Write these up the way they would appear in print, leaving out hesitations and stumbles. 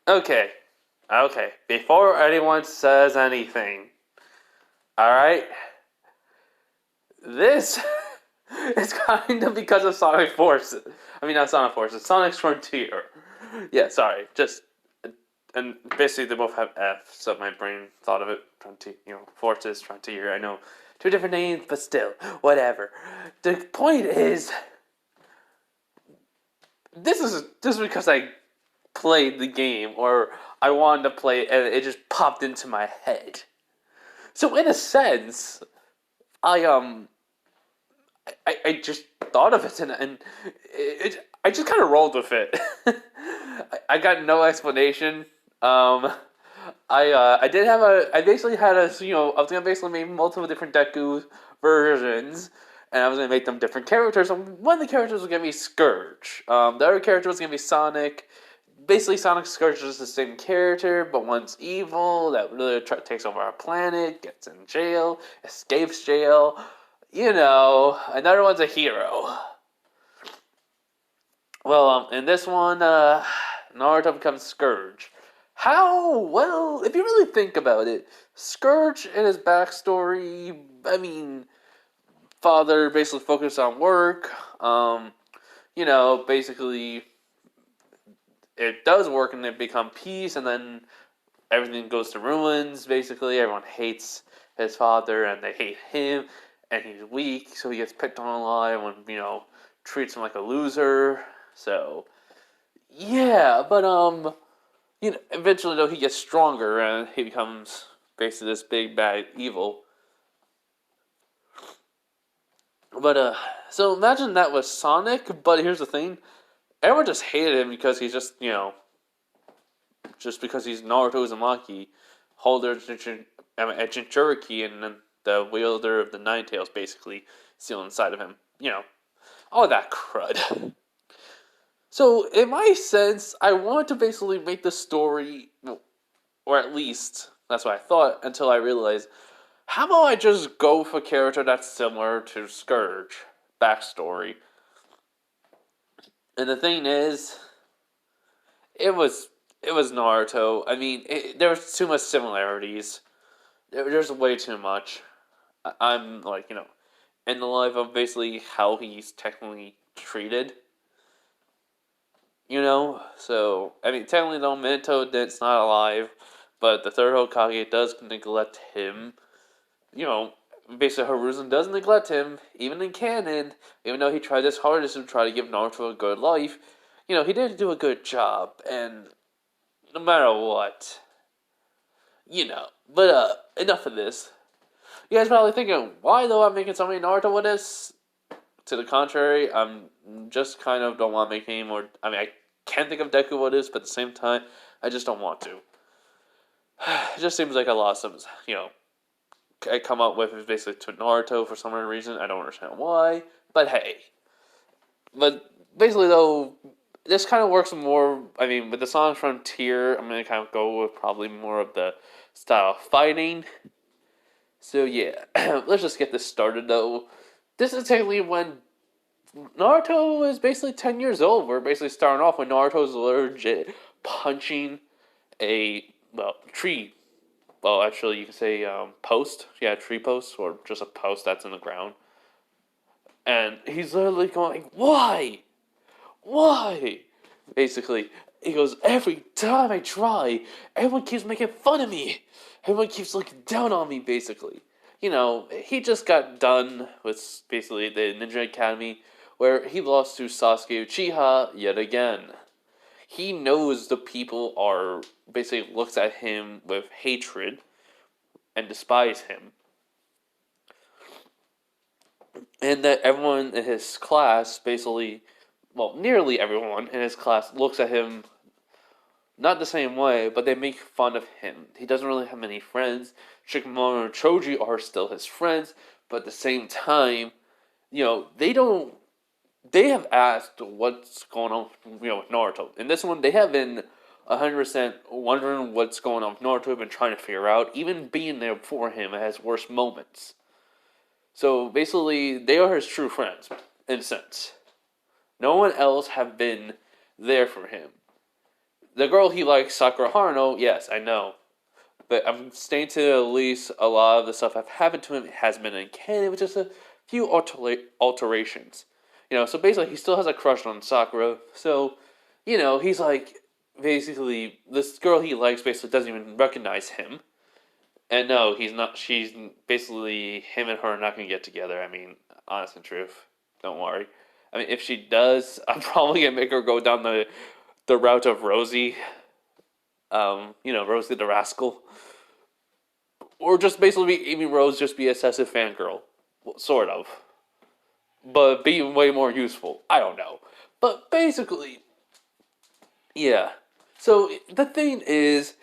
Okay. Okay. Before anyone says anything, alright? This is kind of because of Sonic Forces. I mean, not Sonic Forces, Sonic's Frontier. Yeah, sorry. Just. And basically, they both have F, so my brain thought of it. Frontier, Forces, Frontier. I know two different names, but still, whatever. The point is, this is because I played the game, or I wanted to play it, and it just popped into my head. So in a sense, I I just thought of it, and I just kind of rolled with it. I got no explanation. Um, I did have I basically had I was gonna basically make multiple different Deku versions, and I was gonna make them different characters. And one of the characters was gonna be Scourge. The other character was gonna be Sonic. Basically, Sonic Scourge is the same character, but one's evil that really takes over our planet, gets in jail, escapes jail. Another one's a hero. Well, in this one, Naruto becomes Scourge. How? Well, if you really think about it, Scourge and his backstory, I mean, father basically focused on work. Basically, it does work and they become peace, and then everything goes to ruins. Basically, everyone hates his father and they hate him, and he's weak, so he gets picked on a lot. Everyone, treats him like a loser. So, yeah, but eventually though he gets stronger and he becomes basically this big bad evil. But so imagine that was Sonic, but here's the thing: everyone just hated him because he's just because he's Naruto Uzumaki, holder of Jinchuriki, and then the wielder of the Nine Tails, basically still inside of him. All that crud. So, in my sense, I wanted to basically make the story, or at least that's what I thought, until I realized, how about I just go for a character that's similar to Scourge backstory? And the thing is, it was it was Naruto. I mean, there was too much similarities. There's way too much. I'm like in the life of basically how he's technically treated. So I mean, technically, though, Minato it's not alive, but the third Hokage does neglect him. You know, Basically, Hiruzen does neglect him, even in canon. Even though he tried his hardest to try to give Naruto a good life, he didn't do a good job. And no matter what, But enough of this. You guys probably thinking, why though I'm making so many Naruto with this? To the contrary, I'm just kind of don't want to make any more. I mean, I can think of Deku what is, but at the same time, I just don't want to. It just seems like a lot of some, I come up with is basically to Naruto for some reason. I don't understand why, but hey. But basically, though, this kind of works more. I mean, with the Sonic Frontier, I'm gonna kind of go with probably more of the style of fighting. So yeah, let's just get this started though. This is technically when Naruto is basically 10 years old. We're basically starting off when Naruto's legit punching a, tree. Well, actually, you can say post. Yeah, tree post, or just a post that's in the ground. And he's literally going, why? Why? Basically, he goes, every time I try, everyone keeps making fun of me. Everyone keeps looking down on me, basically. He just got done with basically the Ninja Academy, where he lost to Sasuke Uchiha yet again. He knows the people are basically looks at him with hatred and despise him. And that everyone in his class basically, nearly everyone in his class looks at him not the same way, but they make fun of him. He doesn't really have many friends. Shikamaru and Choji are still his friends, but at the same time, they don't. They have asked what's going on, with Naruto. In this one, they have been 100% wondering what's going on with Naruto. Been trying to figure out, even being there for him at his worst moments. So basically, they are his true friends, in a sense. No one else have been there for him. The girl he likes, Sakura Haruno, yes, I know. But I'm staying to at least a lot of the stuff that happened to him has been in canon with just a few alterations. So basically he still has a crush on Sakura. So, he's like, basically, this girl he likes basically doesn't even recognize him. And no, he's not. She's basically him and her are not going to get together. I mean, honest and truth. Don't worry. I mean, if she does, I'm probably gonna make her go down the route of Rosie. Rosie the rascal, or just basically be Amy Rose, just be a obsessive fangirl, well, sort of, but be way more useful. I don't know, but basically, yeah. So the thing is,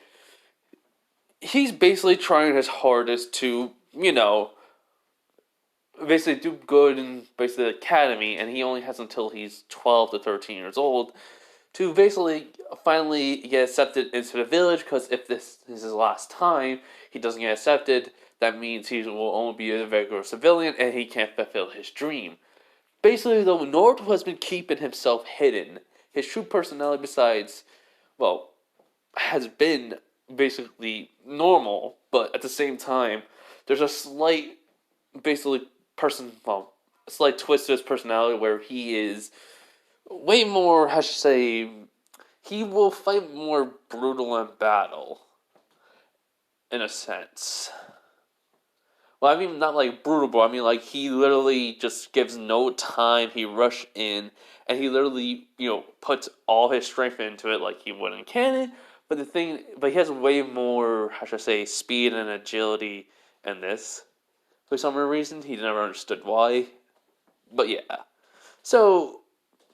he's basically trying his hardest to, basically do good in basically the academy, and he only has until he's 12 to 13 years old to basically finally get accepted into the village, because if this is his last time, he doesn't get accepted, that means he will only be a regular civilian, and he can't fulfill his dream. Basically, though, Naruto has been keeping himself hidden. His true personality, besides, well, has been basically normal, but at the same time, there's a slight, basically, a slight twist to his personality where he is way more, how should I say, he will fight more brutal in battle, in a sense. Well, I mean, not like brutal, but I mean, like, he literally just gives no time, he rushed in, and he literally, puts all his strength into it like he would in canon, but he has way more, how should I say, speed and agility in this. For some reason, he never understood why, but yeah. So,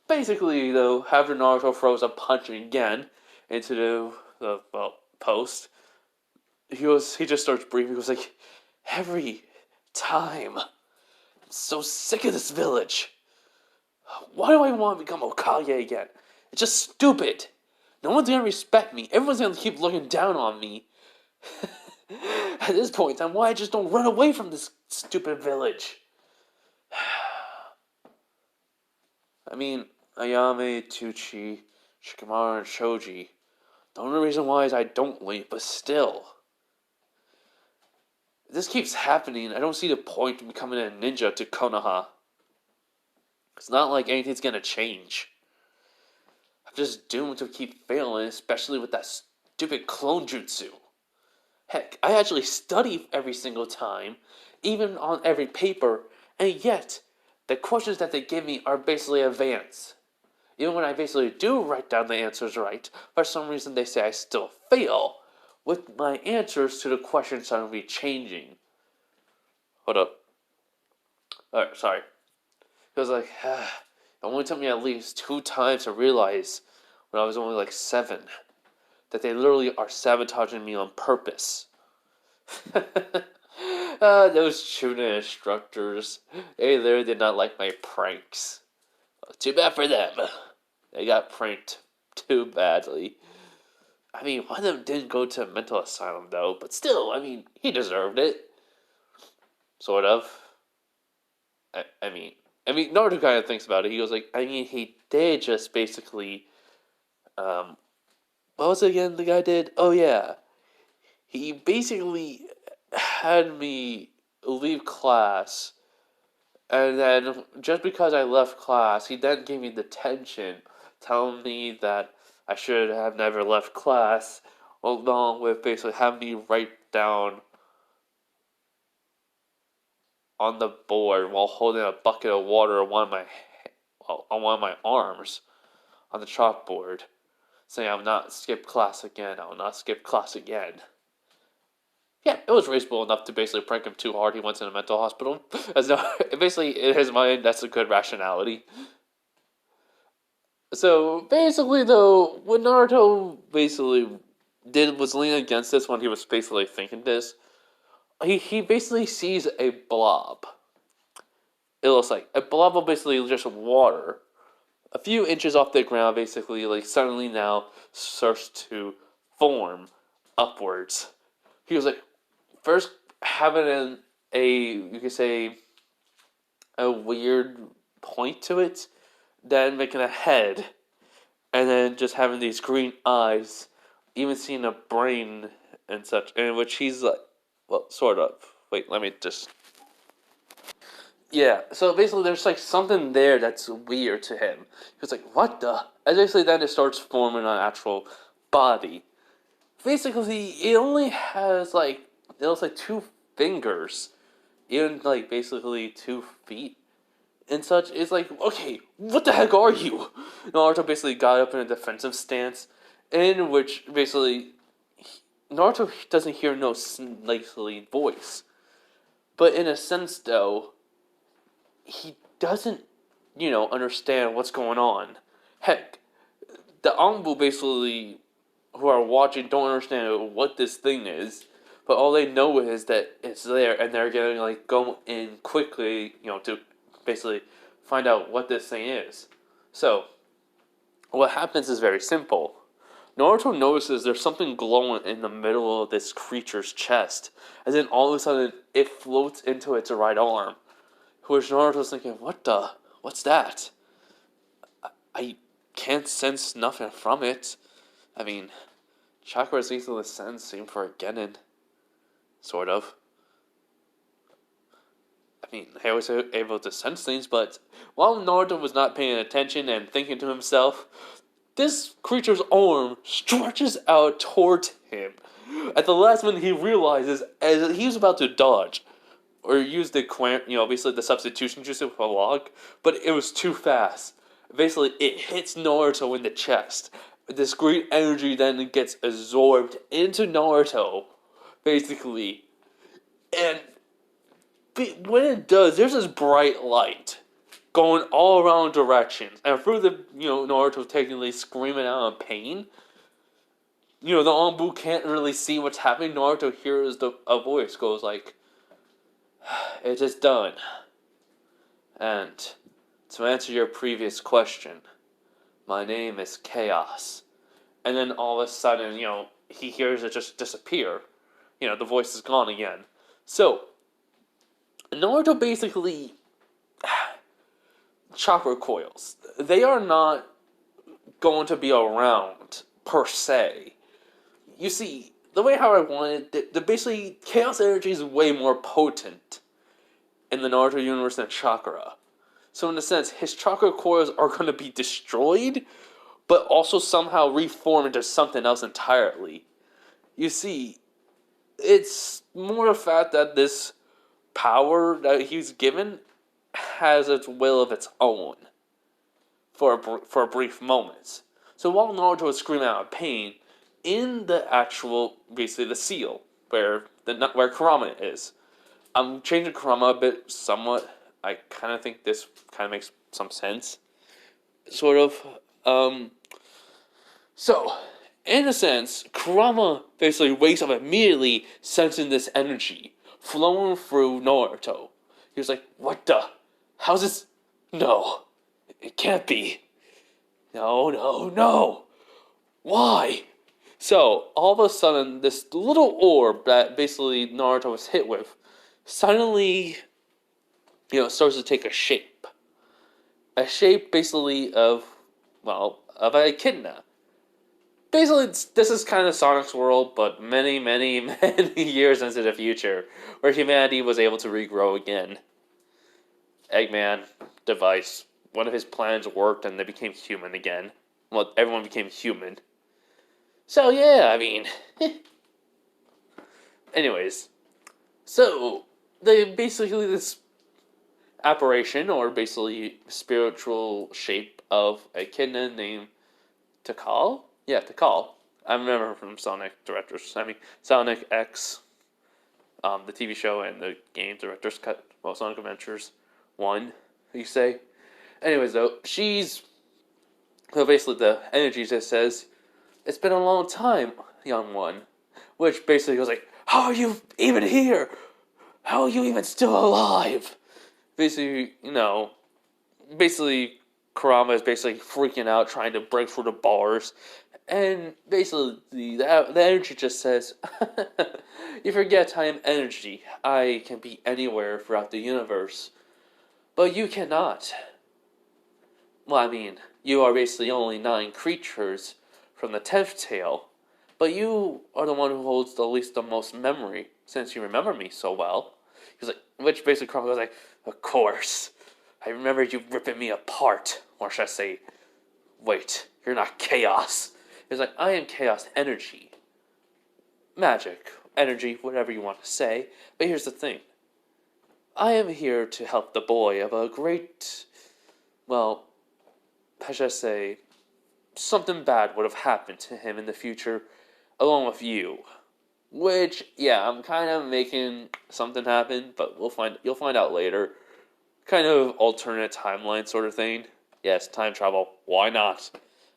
basically, though, after Naruto throws a punch again into the post, he just starts breathing. He was like, every time, I'm so sick of this village. Why do I want to become Hokage again? It's just stupid. No one's gonna respect me. Everyone's gonna keep looking down on me. At this point in time, why I just don't run away from this stupid village? I mean, Ayame, Tucci, Shikamaru, and Shoji. The only reason why is I don't leave, but still. If this keeps happening, I don't see the point in becoming a ninja to Konoha. It's not like anything's gonna change. I'm just doomed to keep failing, especially with that stupid clone jutsu. Heck, I actually study every single time, even on every paper, and yet, the questions that they give me are basically advanced. Even when I basically do write down the answers right, for some reason they say I still fail, with my answers to the questions suddenly changing. Hold up. Alright, sorry. It was like, it only took me at least 2 times to realize, when I was only like 7, that they literally are sabotaging me on purpose. Those shooting instructors, they literally did not like my pranks. Too bad for them. They got pranked too badly. I mean, one of them didn't go to a mental asylum, though, but still, I mean, he deserved it. Sort of. I mean, Naruto kind of thinks about it. He goes like, I mean, he did just basically, what was it again the guy did? Oh, yeah. He basically had me leave class, and then just because I left class, he then gave me detention, telling me that I should have never left class, along with basically having me write down on the board while holding a bucket of water on one of my arms on the chalkboard, saying I will not skip class again. I will not skip class again. Yeah, it was reasonable enough to basically prank him too hard. He went to the mental hospital. As no, basically in his mind, that's a good rationality. So basically, though, when Naruto basically was leaning against this when he was basically thinking this, he basically sees a blob. It looks like a blob of basically just water, a few inches off the ground. Basically, like suddenly now starts to form upwards. He was like, first having you could say, a weird point to it, then making a head, and then just having these green eyes, even seeing a brain and such, in which he's like, well, sort of. Wait, let me just. Yeah, so basically, there's like something there that's weird to him. He was like, "What the?" And basically, then it starts forming an actual body. Basically, it only has like it looks like 2 fingers, even like basically 2 feet and such. It's like, okay, what the heck are you? Naruto basically got up in a defensive stance, in which basically Naruto doesn't hear no likely voice, but in a sense though, he doesn't, understand what's going on. Heck, the Anbu basically who are watching don't understand what this thing is, but all they know is that it's there, and they're gonna like go in quickly, to basically find out what this thing is. So, what happens is very simple. Naruto notices there's something glowing in the middle of this creature's chest, and then all of a sudden it floats into its right arm. Which Naruto's thinking, what's that? I can't sense nothing from it. I mean, chakra is easily sensed, same for a Genin. Sort of. I mean, I was able to sense things, but while Naruto was not paying attention and thinking to himself, this creature's arm stretches out towards him. At the last minute, he realizes as he was about to dodge or use the basically the substitution juice with a log, but it was too fast. Basically, it hits Naruto in the chest. This green energy then gets absorbed into Naruto, basically, and when it does, there's this bright light going all around directions, and through the Naruto technically screaming out in pain. The Anbu can't really see what's happening. Naruto hears a voice goes like, "It is done." And to answer your previous question, my name is Chaos. And then all of a sudden, he hears it just disappear. The voice is gone again. So, Naruto basically chakra coils. They are not going to be around per se. You see, the way how I want it, the basically chaos energy is way more potent in the Naruto universe than chakra. So in a sense, his chakra coils are going to be destroyed, but also somehow reform into something else entirely. You see, it's more the fact that this power that he's given has its will of its own for a brief moment. So while Naruto is screaming out of pain, in the actual, basically the seal, where Kurama is, I'm changing Kurama a bit somewhat. I kind of think this kind of makes some sense, sort of. So, in a sense, Kurama basically wakes up immediately, sensing this energy flowing through Naruto. He was like, "What the? How's this? No, it can't be. No, no, no. Why?" So, all of a sudden, this little orb that basically Naruto was hit with suddenly, starts to take a shape. A shape basically of a echidna. Basically, this is kind of Sonic's world, but many, many, many years into the future, where humanity was able to regrow again. Eggman, device, one of his plans worked and they became human again. Well, everyone became human. So, yeah, I mean... Anyways. So, this apparition, or basically spiritual shape of a echidna named Takal? Yeah, Takal. I remember from Sonic Director's... Sonic X, the TV show, and the game Director's Cut. Well, Sonic Adventures 1, you say. Anyways, though, she's... So basically the energy just says, "It's been a long time, young one." Which basically goes like, "How are you even here? How are you even still alive?" Basically, Kurama is basically freaking out, trying to break through the bars. And basically, the energy just says, "You forget I am energy. I can be anywhere throughout the universe. But you cannot. well, I mean, you are basically only 9 creatures from the 10th tale, but you are the one who holds the least the most memory, since you remember me so well. He's like, which basically Crumble was like, of course. I remember you ripping me apart. Or should I say, wait, you're not chaos. He's like, I am chaos energy. Magic, energy, whatever you want to say. But here's the thing. I am here to help the boy of a great, well, how should I say, something bad would have happened to him in the future, along with you. Which, yeah, I'm kind of making something happen, but you'll find out later. Kind of alternate timeline sort of thing. Yes, time travel. Why not?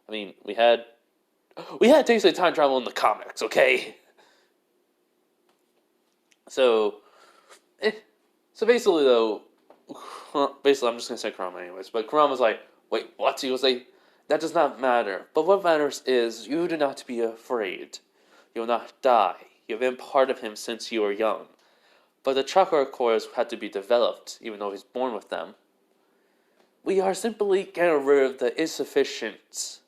I mean, we had basically time travel in the comics, okay? So, so basically though, basically I'm just gonna say Kurama anyways. But Kurama's like, wait, what? He was like, that does not matter. But what matters is you do not be afraid. You will not die. You have been part of him since you were young. But the chakra cores had to be developed, even though he's born with them. We are simply getting rid of the insufficient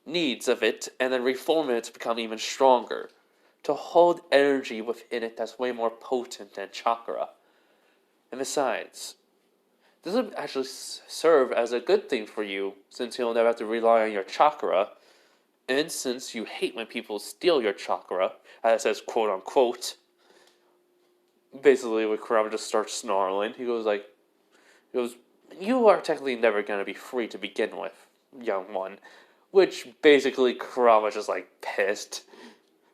needs of it and then reforming it to become even stronger. To hold energy within it that's way more potent than chakra. And besides, this would actually serve as a good thing for you, since you'll never have to rely on your chakra. And since you hate when people steal your chakra, as it says quote unquote, basically when Kurama just starts snarling, he goes, you are technically never going to be free to begin with, young one. Which basically Kurama's just like pissed.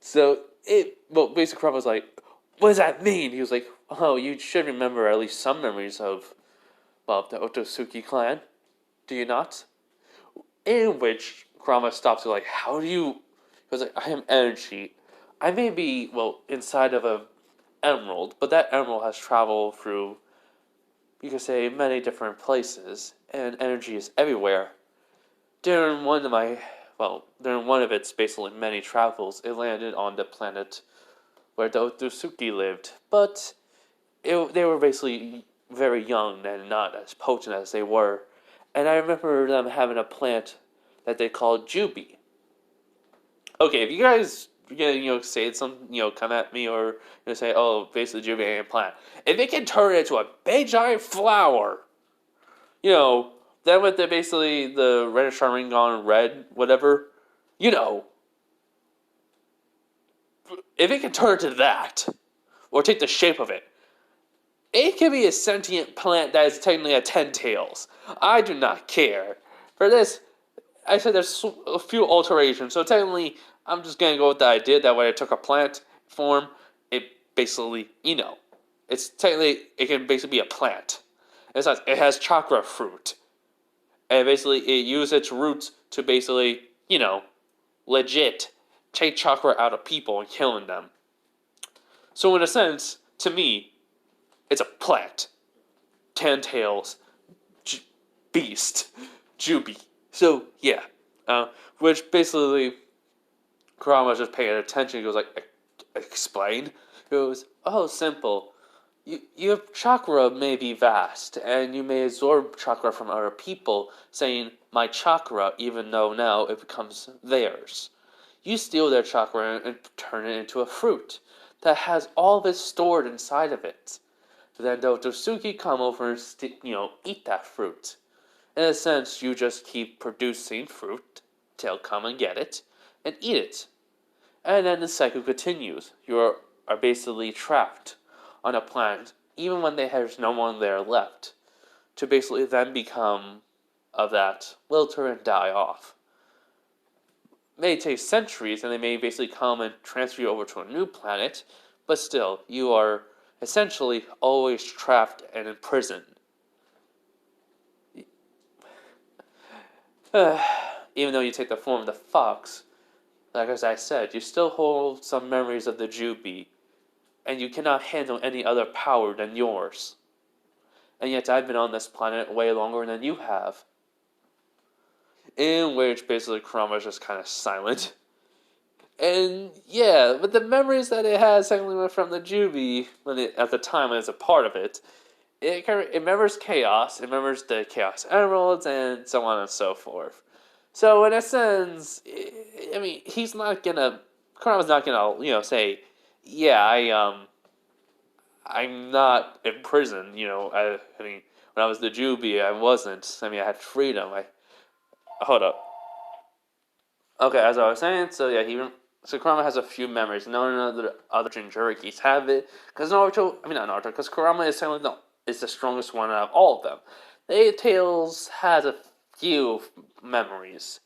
So basically Kurama's like, what does that mean? He was like, oh, you should remember at least some memories of, well, the Otosuki clan. Do you not? In which Kurama stops to like, how do you... He was like, I am energy. I may be, well, inside of a emerald, but that emerald has traveled through, you could say, many different places, and energy is everywhere. During one of its basically many travels, it landed on the planet where the Otosuki lived, but they were basically very young and not as potent as they were. And I remember them having a plant that they called Jubi. Okay, if you guys say something, come at me or say, oh, basically Jubi ain't a plant. If it can turn into a big giant flower, then with the reddish ring gone red, whatever, if it can turn to that, or take the shape of it, it can be a sentient plant that is technically a 10 tails. I do not care. For this, I said there's a few alterations, so technically, I'm just gonna go with the idea that when it took a plant form, it basically, it can basically be a plant. It has chakra fruit. And basically, it used its roots to basically, legit take chakra out of people and killing them. So in a sense, to me, it's a plant. 10 tails. Beast. Jubi. So, yeah. Which basically, Kurama's just paying attention. He goes like, explain? He goes, oh, simple. Your chakra may be vast, and you may absorb chakra from other people, saying, my chakra, even though now it becomes theirs. You steal their chakra and turn it into a fruit that has all of it stored inside of it. Then the Otosuki come over and eat that fruit. In a sense, you just keep producing fruit, they'll come and get it, and eat it. And then the cycle continues. You are basically trapped on a planet, even when there's no one there left, to basically then become of that wilter and die off. It may take centuries, and they may basically come and transfer you over to a new planet, but still, you are essentially always trapped and imprisoned. Even though you take the form of the fox, like as I said, you still hold some memories of the Jubi, and you cannot handle any other power than yours. And yet I've been on this planet way longer than you have. In which basically Kurama's just kind of silent. And but the memories that it has technically went from the Jubi at the time when it's a part of it. it remembers chaos, it remembers the chaos emeralds, and so on and so forth. So in a sense, I mean, he's not gonna. Kurama's not gonna, say, yeah, I'm not in prison. I mean, when I was the Jubi, I wasn't. I mean, I had freedom. Hold up. Okay, as I was saying, so yeah, so Kurama has a few memories. None of the other Jinchurikis have it, because Naruto. I mean, not Naruto, because Kurama is technically is the strongest one out of all of them. The Eight Tails has a few memories,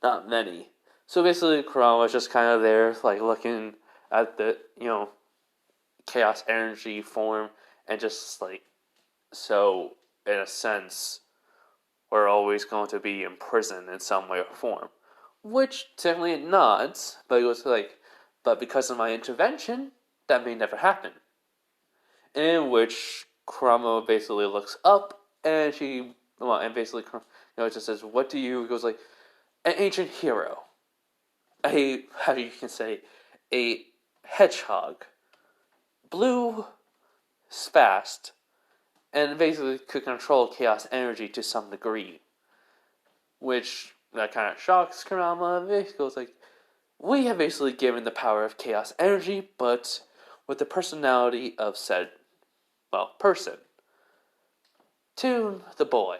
not many. So basically, Kurama is just kind of there, like looking at the chaos energy form, and just like so. In a sense, we're always going to be in prison in some way or form. Which technically not, but it was like, but because of my intervention, that may never happen. In which Kurama basically looks up and and basically, it just says, "What do you?" He goes like, "An ancient hero, how you can say, a hedgehog, blue, fast, and basically could control chaos energy to some degree." Which that kind of shocks Kurama. It goes like, we have basically given the power of chaos energy, but with the personality of said, person, to the boy.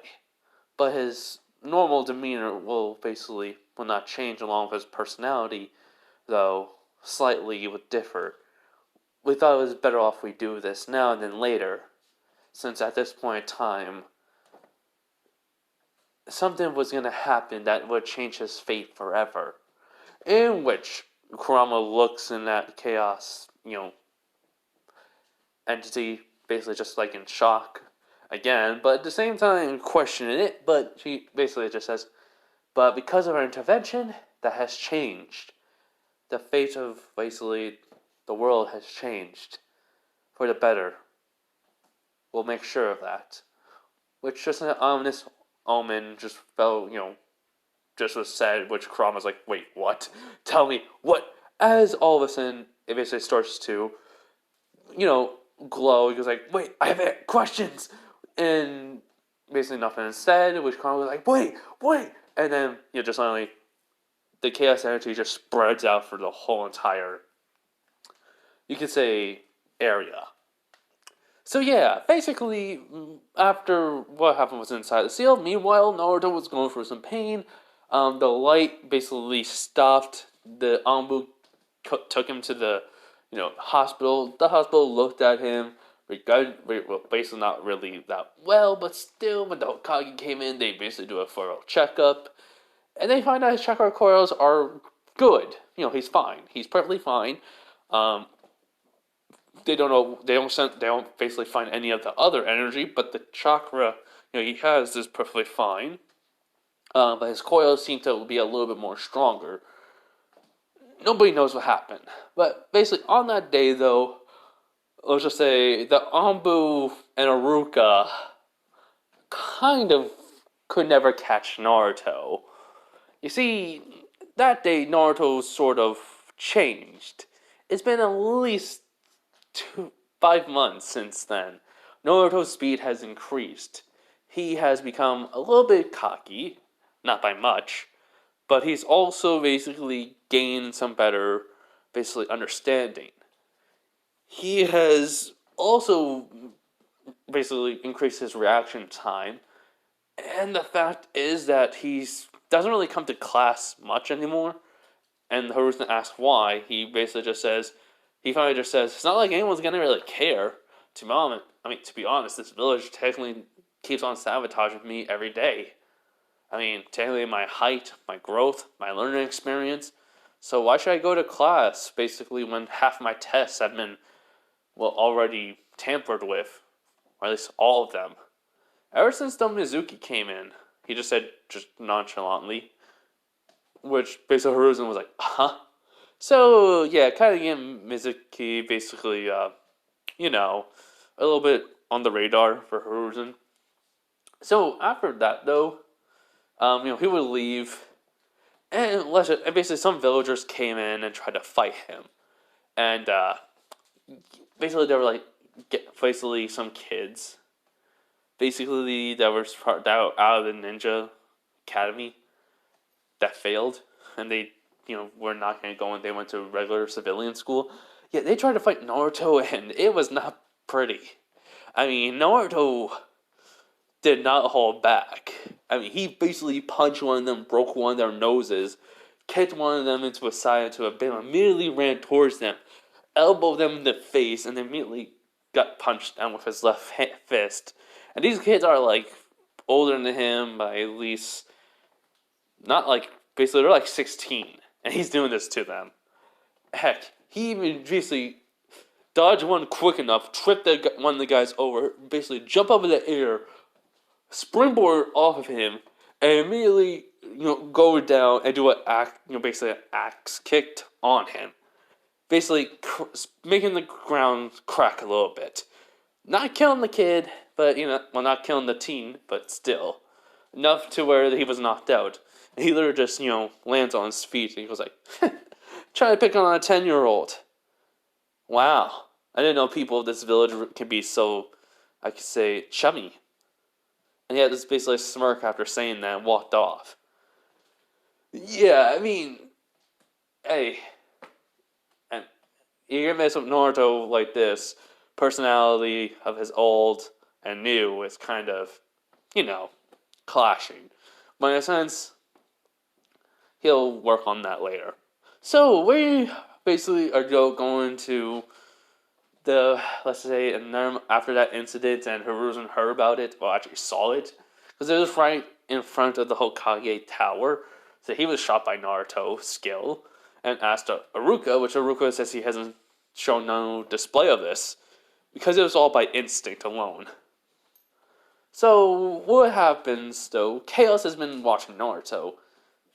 But his normal demeanor will not change along with his personality, though slightly it would differ. We thought it was better off we do this now than later, since at this point in time, something was going to happen that would change his fate forever. In which Kurama looks in that chaos, entity, basically just like in shock again, but at the same time questioning it. But she basically just says, but because of our intervention, that has changed. The fate of basically the world has changed for the better. We'll make sure of that. Which just an ominous omen just fell, just was said, which Kurama's like, wait, what? Tell me, what? As all of a sudden, it basically starts to, glow. He goes like, wait, I have questions. And basically nothing is said, which Kurama was like, wait. And then, just suddenly, the chaos energy just spreads out for the whole entire, you could say, area. So yeah, basically, after what happened was inside the seal, meanwhile, Naruto was going through some pain. The light basically stopped. The Anbu took him to the, hospital. The hospital looked at him, basically not really that well, but still, when the Hokage came in, they basically do a thorough checkup. And they find out his chakra coils are good. He's fine. He's perfectly fine. They don't know. They don't basically find any of the other energy, but the chakra he has is perfectly fine. But his coils seem to be a little bit more stronger. Nobody knows what happened. But basically, on that day, though, let's just say the Anbu and Aruka kind of could never catch Naruto. You see, that day Naruto sort of changed. It's been at least 5 months since then. Naruto's speed has increased. He has become a little bit cocky, not by much, but he's also basically gained some better, basically, understanding. He has also basically increased his reaction time, and the fact is that he doesn't really come to class much anymore. And Hiruzen asks why. He basically just says, it's not like anyone's gonna really care. To be honest, this village technically keeps on sabotaging me every day. I mean, technically my height, my growth, my learning experience. So why should I go to class, basically, when half my tests have been, already tampered with? Or at least all of them. Ever since the Mizuki came in, he just said, just nonchalantly, which basically Hiruzen was like, huh? So, yeah, kind of getting Mizuki basically, a little bit on the radar for Hiruzen. So, after that, though, he would leave, and basically some villagers came in and tried to fight him. And, basically they were like, basically some kids, basically that were out of the ninja academy that failed, and they were not going to go, and they went to regular civilian school. Yeah, they tried to fight Naruto, and it was not pretty. I mean, Naruto did not hold back. I mean, he basically punched one of them, broke one of their noses, kicked one of them into a side, into a bin, immediately ran towards them, elbowed them in the face, and immediately got punched down with his left fist. And these kids are like older than him by at least, not like, basically they're like 16, and he's doing this to them. Heck, he even basically dodged one quick enough, tripped one of the guys over, basically jump up in the air, springboard off of him, and immediately go down and do basically an axe kicked on him, basically making the ground crack a little bit. Not killing the kid, but not killing the teen, but still enough to where he was knocked out. And he literally just lands on his feet, and he goes like, "Trying to pick on a 10-year-old." Wow, I didn't know people of this village can be so, I could say, chummy. And he had this basically smirk after saying that and walked off. Yeah, I mean, hey, and you're gonna mess up Naruto like this. Personality of his old and new is kind of, clashing. But in a sense, he'll work on that later. So we basically are going to let's say, and then after that incident and Hiruzen heard about it, well, actually saw it, because it was right in front of the Hokage Tower, so he was shot by Naruto's skill, and asked Iruka, which Iruka says he hasn't shown no display of this, because it was all by instinct alone. So, what happens, though, Chaos has been watching Naruto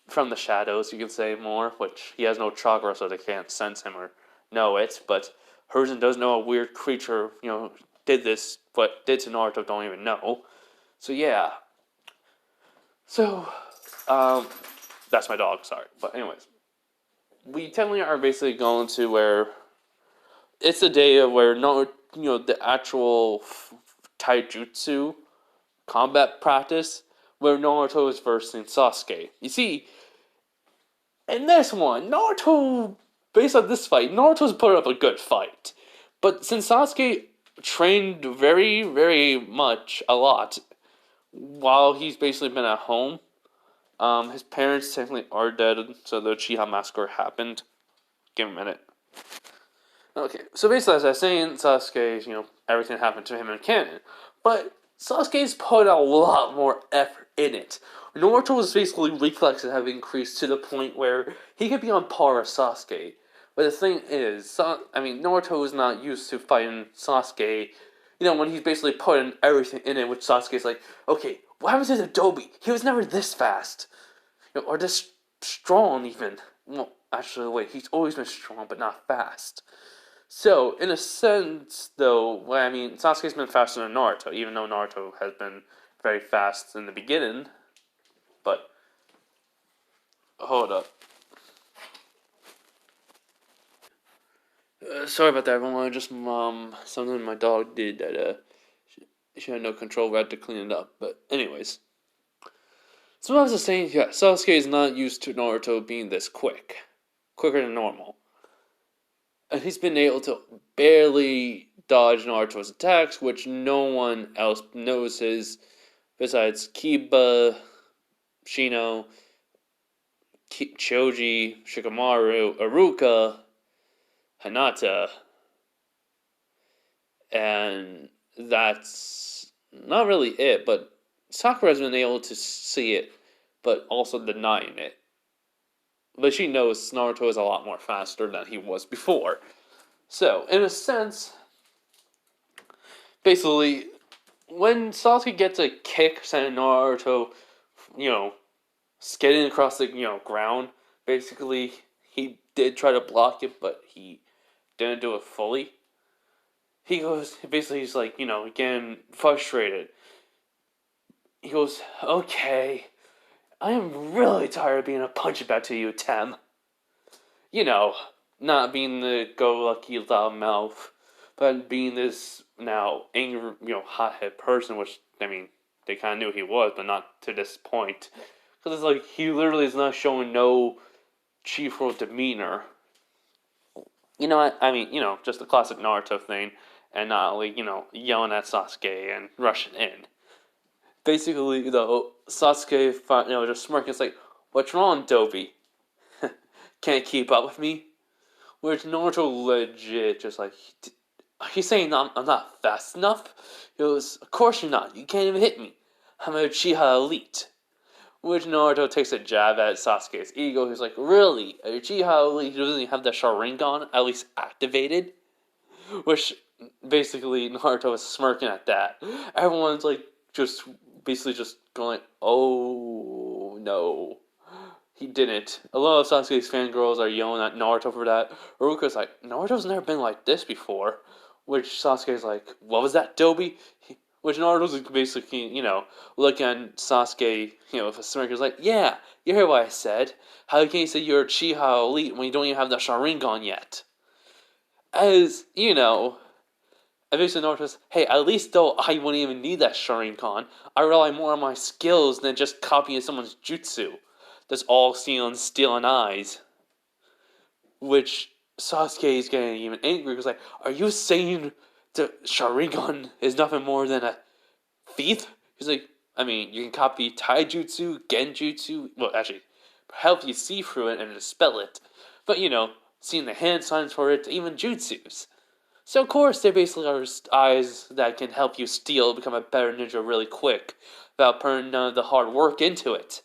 from the shadows, you can say more, which he has no chakra, so they can't sense him or know it, but Hiruzen does know a weird creature, did this, but did to Naruto, don't even know. So, yeah. So, that's my dog, sorry. But anyways, we technically are basically going to where it's a day of where, the actual taijutsu combat practice, where Naruto is versing Sasuke. You see, in this one, Naruto, based on this fight, Naruto's put up a good fight. But since Sasuke trained very, very much, a lot, while he's basically been at home, his parents technically are dead, so the Uchiha Massacre happened. Give him a minute. Okay, so basically, as I was saying, Sasuke, everything happened to him in canon. But Sasuke's put a lot more effort in it. Naruto's basically reflexes have increased to the point where he could be on par with Sasuke. But the thing is, Naruto is not used to fighting Sasuke, when he's basically putting everything in it, which Sasuke's like, okay, what happens to Adobe? He was never this fast. Or this strong, even. Well, actually, wait, he's always been strong, but not fast. So, in a sense, though, Sasuke's been faster than Naruto, even though Naruto has been very fast in the beginning. But, hold up. Sorry about that, everyone. Just, something my dog did that, she had no control. We had to clean it up. But, anyways. So, I was just saying, yeah, Sasuke is not used to Naruto being this quick. Quicker than normal. And he's been able to barely dodge Naruto's attacks, which no one else notices besides Kiba, Shino, Choji, Shikamaru, Iruka, Hinata, and that's not really it, but Sakura has been able to see it, but also denying it. But she knows Naruto is a lot more faster than he was before. So, in a sense, basically, when Sasuke gets a kick sending Naruto, skidding across the, ground, basically, he did try to block it, but he didn't do it fully. He's like, getting frustrated. He goes, okay, I am really tired of being a punch back to you, Tem. Not being the go-lucky loudmouth, but being this now angry, hothead person, which I mean, they kind of knew he was, but not to this point. Because it's like, he literally is not showing no chieftain demeanor. You know what? I mean, just the classic Naruto thing, and not like, yelling at Sasuke and rushing in. Basically, though, Sasuke, just smirking, it's like, what's wrong, Dobie? Can't keep up with me? Which Naruto legit just like, he's saying I'm not fast enough? He goes, of course you're not. You can't even hit me. I'm a Uchiha elite. Which Naruto takes a jab at Sasuke's ego. He's like, really? A Uchiha elite who doesn't even have the Sharingan at least activated? Which, basically, Naruto is smirking at that. Everyone's like, basically just going, oh, no. He didn't. A lot of Sasuke's fangirls are yelling at Naruto for that. Haruka's like, Naruto's never been like this before. Which Sasuke's like, what was that, Dobie? Which Naruto's basically, looking at Sasuke, with a smirk. He's like, yeah, you heard what I said. How can you say you're a Uchiha elite when you don't even have the Sharingan yet? As, basically Naruto says, hey, at least though I wouldn't even need that Sharingan, I rely more on my skills than just copying someone's jutsu. That's all seen on stealing eyes. Which Sasuke is getting even angry because, like, are you saying the Sharingan is nothing more than a thief? He's like, I mean, you can copy taijutsu, genjutsu, well, actually, help you see through it and dispel it. But, seeing the hand signs for it, even jutsus. So, of course, there basically are eyes that can help you steal, become a better ninja really quick, without putting none of the hard work into it.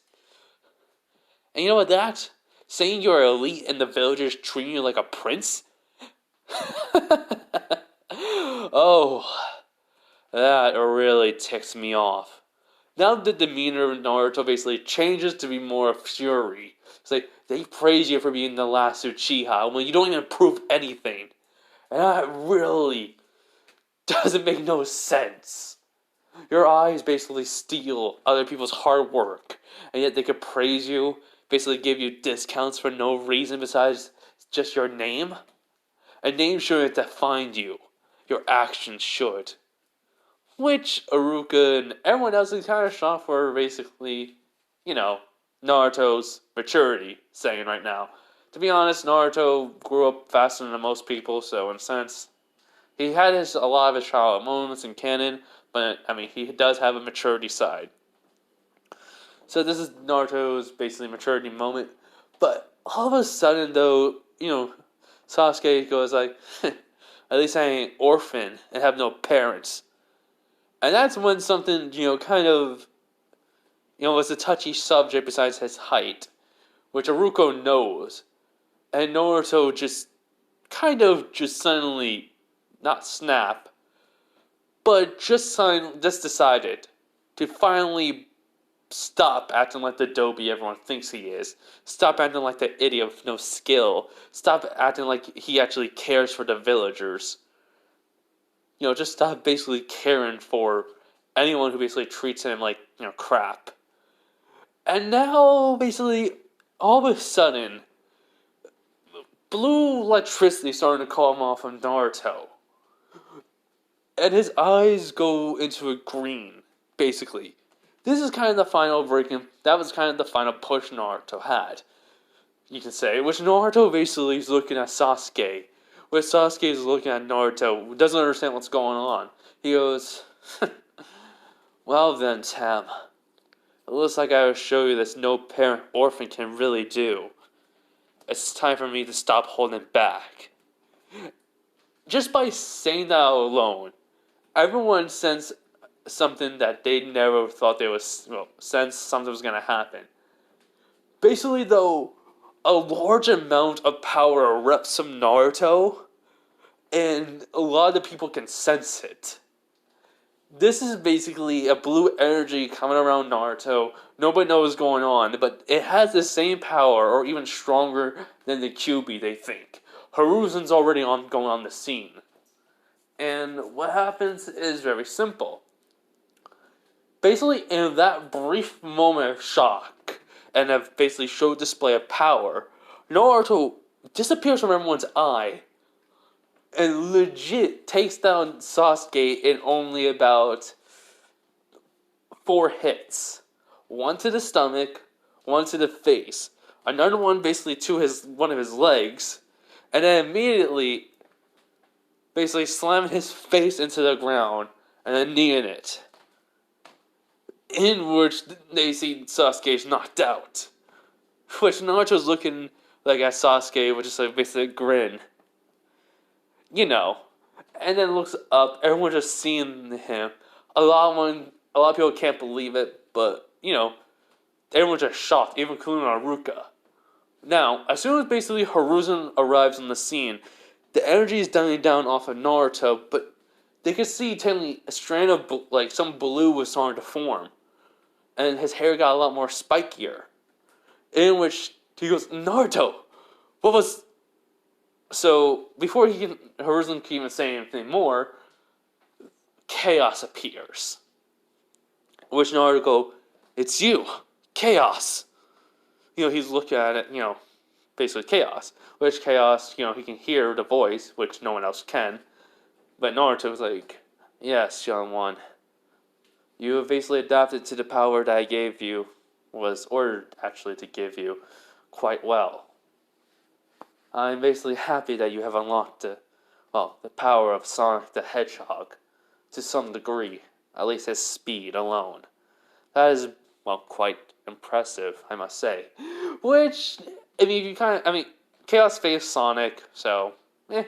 And you know what, that? Saying you're elite and the villagers treating you like a prince? Oh, that really ticks me off. Now the demeanor of Naruto basically changes to be more of fury. It's like, they praise you for being the last Uchiha when you don't even prove anything. And that really doesn't make no sense. Your eyes basically steal other people's hard work, and yet they could praise you, basically give you discounts for no reason besides just your name? A name shouldn't define you. Your actions should. Which Aruka and everyone else is kind of shocked for basically, Naruto's maturity saying right now. To be honest, Naruto grew up faster than most people, so in a sense, he had a lot of his childhood moments in canon, but, he does have a maturity side. So this is Naruto's basically maturity moment. But all of a sudden, though, Sasuke goes like, at least I ain't orphan and have no parents. And that's when something, kind of, was a touchy subject besides his height, which Haruko knows. And Naruto just suddenly, not snap, but just decided to finally stop acting like the Dobie everyone thinks he is. Stop acting like the idiot with no skill. Stop acting like he actually cares for the villagers. Just stop basically caring for anyone who basically treats him like, crap. And now, basically, all of a sudden, blue electricity starting to come off from Naruto. And his eyes go into a green, basically. This is kind of the final breaking. That was kind of the final push Naruto had, you can say. Which Naruto basically is looking at Sasuke. Where Sasuke is looking at Naruto, who doesn't understand what's going on. He goes, well then, Tam. It looks like I will show you this no parent orphan can really do. It's time for me to stop holding back. Just by saying that alone, everyone sensed something that they never thought they would sense something was going to happen. Basically, though, a large amount of power erupts from Naruto, and a lot of the people can sense it. This is basically a blue energy coming around Naruto. Nobody knows what's going on, but it has the same power, or even stronger than the Kyuubi, they think. Hiruzen's already going on the scene. And what happens is very simple. Basically, in that brief moment of shock, and a basically show display of power, Naruto disappears from everyone's eye, and legit takes down Sasuke in only about 4 hits. One to the stomach, one to the face, another one basically to one of his legs, and then immediately basically slamming his face into the ground and then kneeing it. In which they see Sasuke's knocked out. Which Naruto's looking like at Sasuke with just like basically a grin. You know. And then looks up, everyone's just seeing him. A lot of people can't believe it, but you know, everyone's just shocked, even including Haruka. Now, as soon as basically Hiruzen arrives on the scene, the energy is dying down off of Naruto, but they could see technically a strand of like some blue was starting to form. And his hair got a lot more spikier. In which he goes, Naruto, what was... So, before Hiruzen can even say anything more, Chaos appears. Which Naruto goes, it's you, Chaos. You know, he's looking at it, you know, basically Chaos. Which Chaos, you know, he can hear the voice, which no one else can. But Naruto was like, yes, young one. You have basically adapted to the power that I gave you, was ordered actually to give you, quite well. I'm basically happy that you have unlocked the power of Sonic the Hedgehog to some degree, at least his speed alone. That is, quite impressive, I must say. Which, Chaos faced Sonic, so, if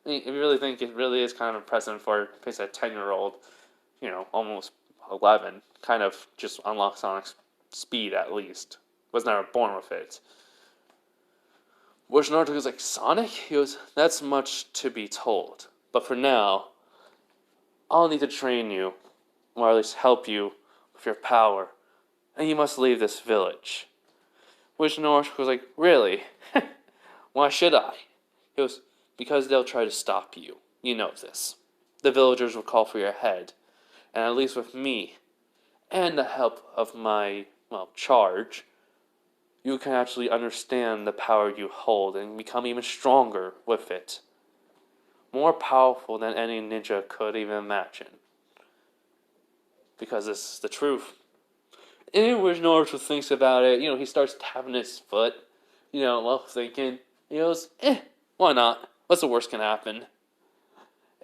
you really think it really is kind of impressive for basically a 10-year-old, you know, almost 11, kind of just unlock Sonic's speed at least. Was never born with it. Which Naruto was like, Sonic? He goes, that's much to be told. But for now, I'll need to train you, or at least help you with your power, and you must leave this village. Which Naruto was like, really? Why should I? He goes, because they'll try to stop you. You know this. The villagers will call for your head, and at least with me, and the help of my, charge, you can actually understand the power you hold and become even stronger with it. More powerful than any ninja could even imagine. Because this is the truth. In which Naruto thinks about it, you know, he starts tapping his foot, you know, while thinking, he goes, why not? What's the worst can happen?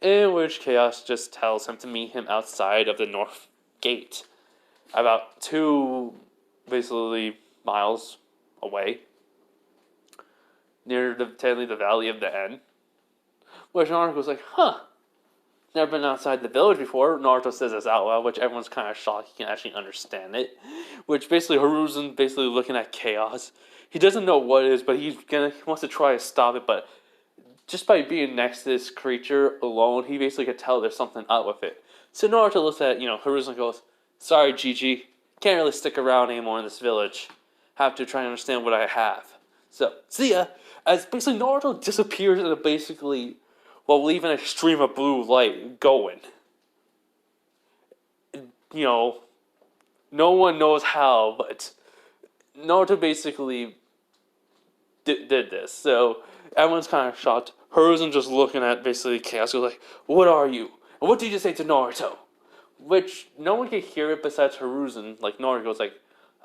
In which Chaos just tells him to meet him outside of the north gate. About 2, basically, miles away, near the Valley of the End. Which Naruto was like, never been outside the village before. Naruto says this out loud, which everyone's kind of shocked he can actually understand it. Which basically Hiruzen basically looking at Chaos. He doesn't know what it is, but he wants to try to stop it, but just by being next to this creature alone, he basically could tell there's something up with it. So Naruto looks at, Hiruzen and goes, sorry, Gigi, can't really stick around anymore in this village. Have to try and understand what I have. So, see ya. As basically Naruto disappears and basically, leaving a stream of blue light going. You know, no one knows how, but Naruto basically did this. So, everyone's kind of shocked. Hiruzen just looking at basically Chaos, goes like, what are you? And what did you say to Naruto? Which, no one can hear it besides Hiruzen. Like, Naruto goes like,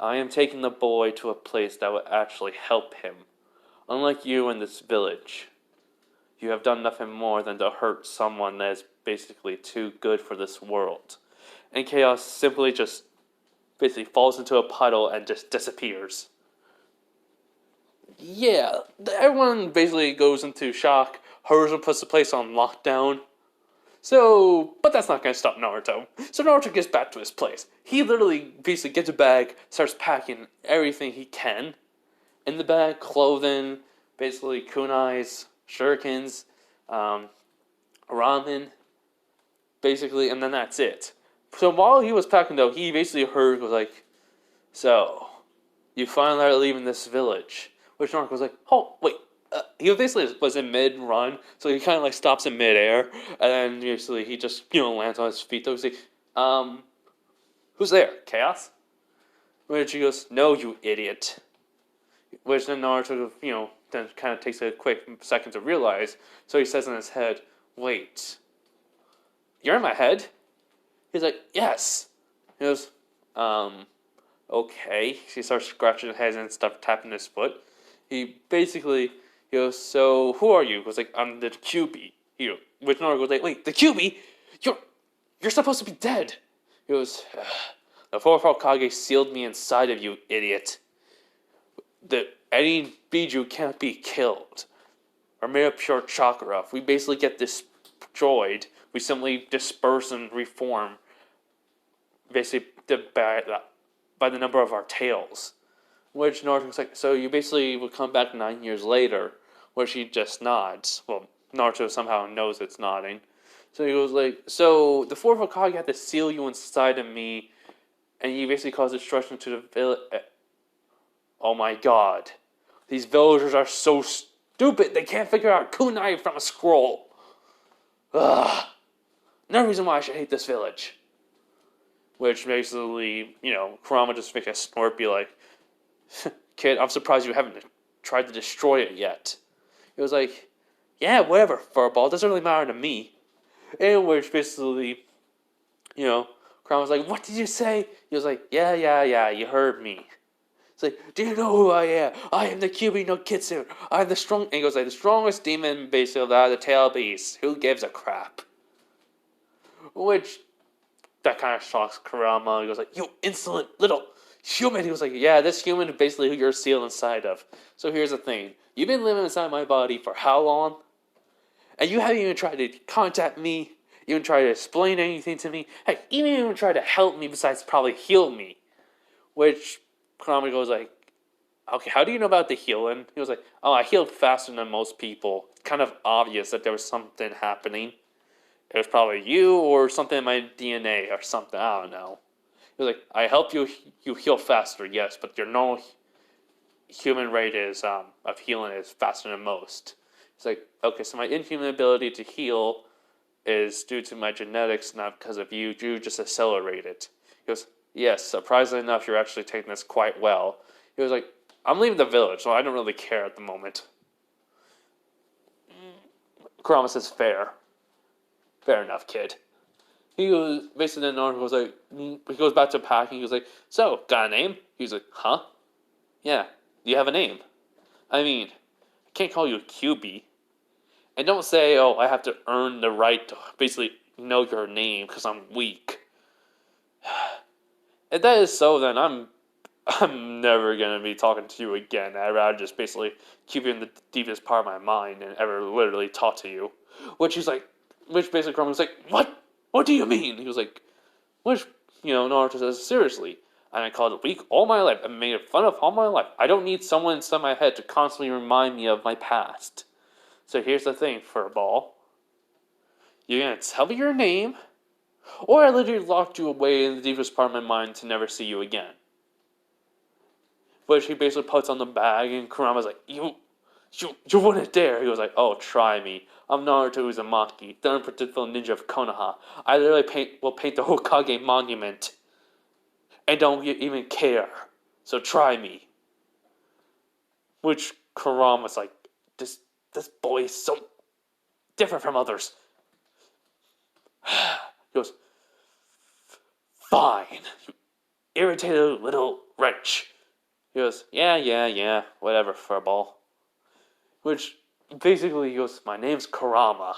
I am taking the boy to a place that will actually help him. Unlike you in this village, you have done nothing more than to hurt someone that is basically too good for this world. And Chaos simply just basically falls into a puddle and just disappears. Yeah, everyone basically goes into shock. Hiruzen puts the place on lockdown. So, but that's not going to stop Naruto. So Naruto gets back to his place. He literally basically gets a bag, starts packing everything he can. In the bag, clothing, basically kunais, shurikens, ramen, basically, and then that's it. So while he was packing though, he basically heard, was like, so, you finally are leaving this village. Which Naruto was like, oh, wait. He basically was in mid-run, so he kind of like stops in mid-air, and then basically he just, lands on his feet. So he's like, who's there? Chaos? Which he goes, no, you idiot. Which then Naruto, then kind of takes a quick second to realize. So he says in his head, wait, you're in my head? He's like, yes. He goes, Okay. He starts scratching his head and stuff, tapping his foot. He goes, so who are you? He goes like, I'm the QB. Which Naruto goes like, wait, the QB? You're supposed to be dead. He goes, the fourth Hokage sealed me inside of you, idiot. Any Biju can't be killed. We're made of pure chakra. If we basically get destroyed, we simply disperse and reform. Basically, by the number of our tails. Which Naruto's like, so you basically would come back 9 years later, which he just nods. Well, Naruto somehow knows it's nodding. So he goes like, so the fourth Hokage had to seal you inside of me, and you basically caused destruction to the village. Oh my god. These villagers are so stupid, they can't figure out kunai from a scroll. Ugh. No reason why I should hate this village. Which basically, Kurama just makes a snort, be like, kid, I'm surprised you haven't tried to destroy it yet. He was like, yeah, whatever, furball, it doesn't really matter to me. In which basically, Kurama was like, what did you say? He was like, yeah, you heard me. It's like, do you know who I am? I am the Kyuubi no Kitsune. I'm the strong. And he goes like, the strongest demon basically out of the tail beast. Who gives a crap? Which that kind of shocks Kurama. He goes like, you insolent little human. He was like, yeah, this human is basically who you're sealed inside of. So here's the thing: you've been living inside my body for how long? And you haven't even tried to contact me. You haven't tried to explain anything to me. Heck, even tried to help me besides probably heal me. Which Kurama goes like, okay, how do you know about the healing? He was like, oh, I healed faster than most people. It's kind of obvious that there was something happening. It was probably you or something in my DNA or something. I don't know. He was like, I help you heal faster, yes, but your normal human rate is of healing is faster than most. It's like, okay, so my inhuman ability to heal is due to my genetics, not because of you. You just accelerate it. He goes, yes, surprisingly enough, you're actually taking this quite well. He was like, I'm leaving the village, so I don't really care at the moment. Kurama says, fair. Fair enough, kid. He goes, basically, then Naruto was like, he goes back to packing. He was like, so, got a name? He was like, huh? Yeah, do you have a name? I mean, I can't call you a QB. And don't say, oh, I have to earn the right to basically know your name because I'm weak. If that is so, then I'm never gonna be talking to you again. I'd rather just basically keep you in the deepest part of my mind and ever literally talk to you. Which basically Chrome was like, what? What do you mean? He was like, which, Naruto says, seriously, I've been called weak all my life. I've made fun of all my life. I don't need someone inside my head to constantly remind me of my past. So here's the thing, Furball. You're gonna tell me your name, or I literally locked you away in the deepest part of my mind to never see you again. Which he basically puts on the bag, and Kurama's like, you wouldn't dare. He was like, oh, try me. I'm Naruto Uzumaki, the unpredictable ninja of Konoha. I literally will paint the Hokage monument. And don't even care. So try me. Which Kurama's like, this boy is so different from others. He goes, fine, you irritated little wretch. He goes, yeah, whatever, furball. Which, basically, he goes, my name's Kurama.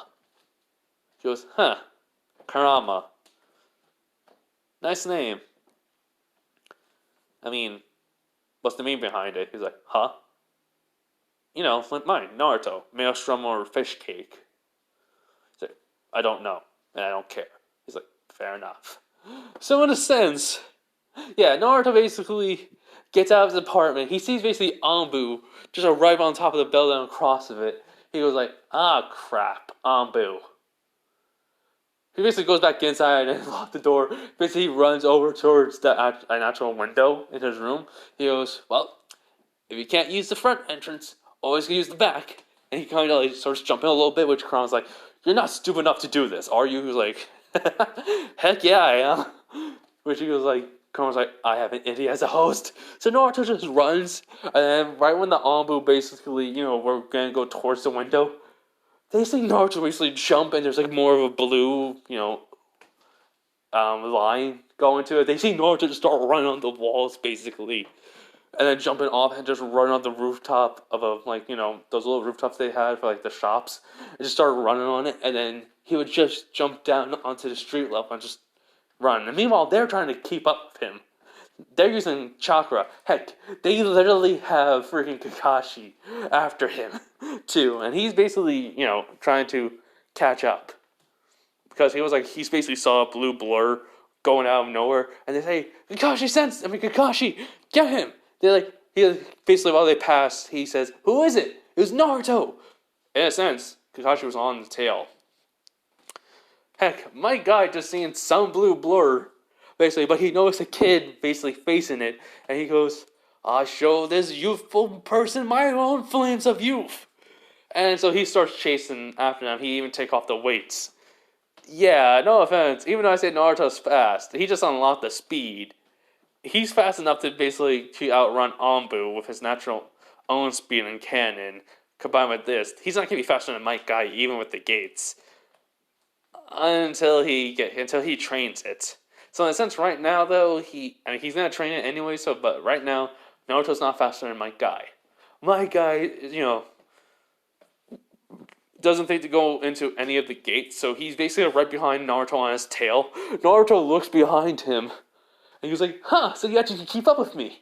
He goes, huh, Kurama. Nice name. I mean, what's the meaning behind it? He's like, huh? Like mine, Naruto, maelstrom or fish cake. He's like, I don't know, and I don't care. He's like, fair enough. So in a sense, yeah, Naruto basically gets out of his apartment. He sees basically Anbu just arrive on top of the building across of it. He goes like, ah, crap, Anbu. He basically goes back inside and locks the door. Basically, he runs over towards an actual window in his room. He goes, well, if you can't use the front entrance, always use the back. And he kind of like starts jumping a little bit, which Kurama's like, you're not stupid enough to do this, are you? He's like, heck yeah, I am. Which he goes like, Kurama's like, I have an idiot as a host. So Naruto just runs, and then right when the Anbu basically, we're gonna go towards the window, they see Naruto basically jump, and there's like more of a blue, line going to it. They see Naruto just start running on the walls, basically, and then jumping off and just running on the rooftop of those little rooftops they had for like the shops, and just start running on it. And then he would just jump down onto the street level and just run. And meanwhile, they're trying to keep up with him. They're using chakra. Heck, they literally have freaking Kakashi after him, too. And he's basically, trying to catch up. Because he's basically saw a blue blur going out of nowhere. And they say, Kakashi, get him. Basically, while they pass, he says, who is it? It was Naruto. In a sense, Kakashi was on the tail. Heck, my guy just seeing some blue blur, basically, but he noticed a kid basically facing it, and he goes, I show this youthful person my own flames of youth. And so he starts chasing after them. He even take off the weights. Yeah, no offense, even though I say Naruto's fast, he just unlocked the speed. He's fast enough to basically outrun Anbu with his natural own speed and cannon. Combined with this, he's not gonna be faster than Mike Guy, even with the gates, until he trains it. So in a sense, right now though, he's gonna train it anyway. But right now, Naruto's not faster than Mike Guy. Mike Guy, doesn't think to go into any of the gates, so he's basically right behind Naruto on his tail. Naruto looks behind him, and he goes like, huh, so you actually can keep up with me.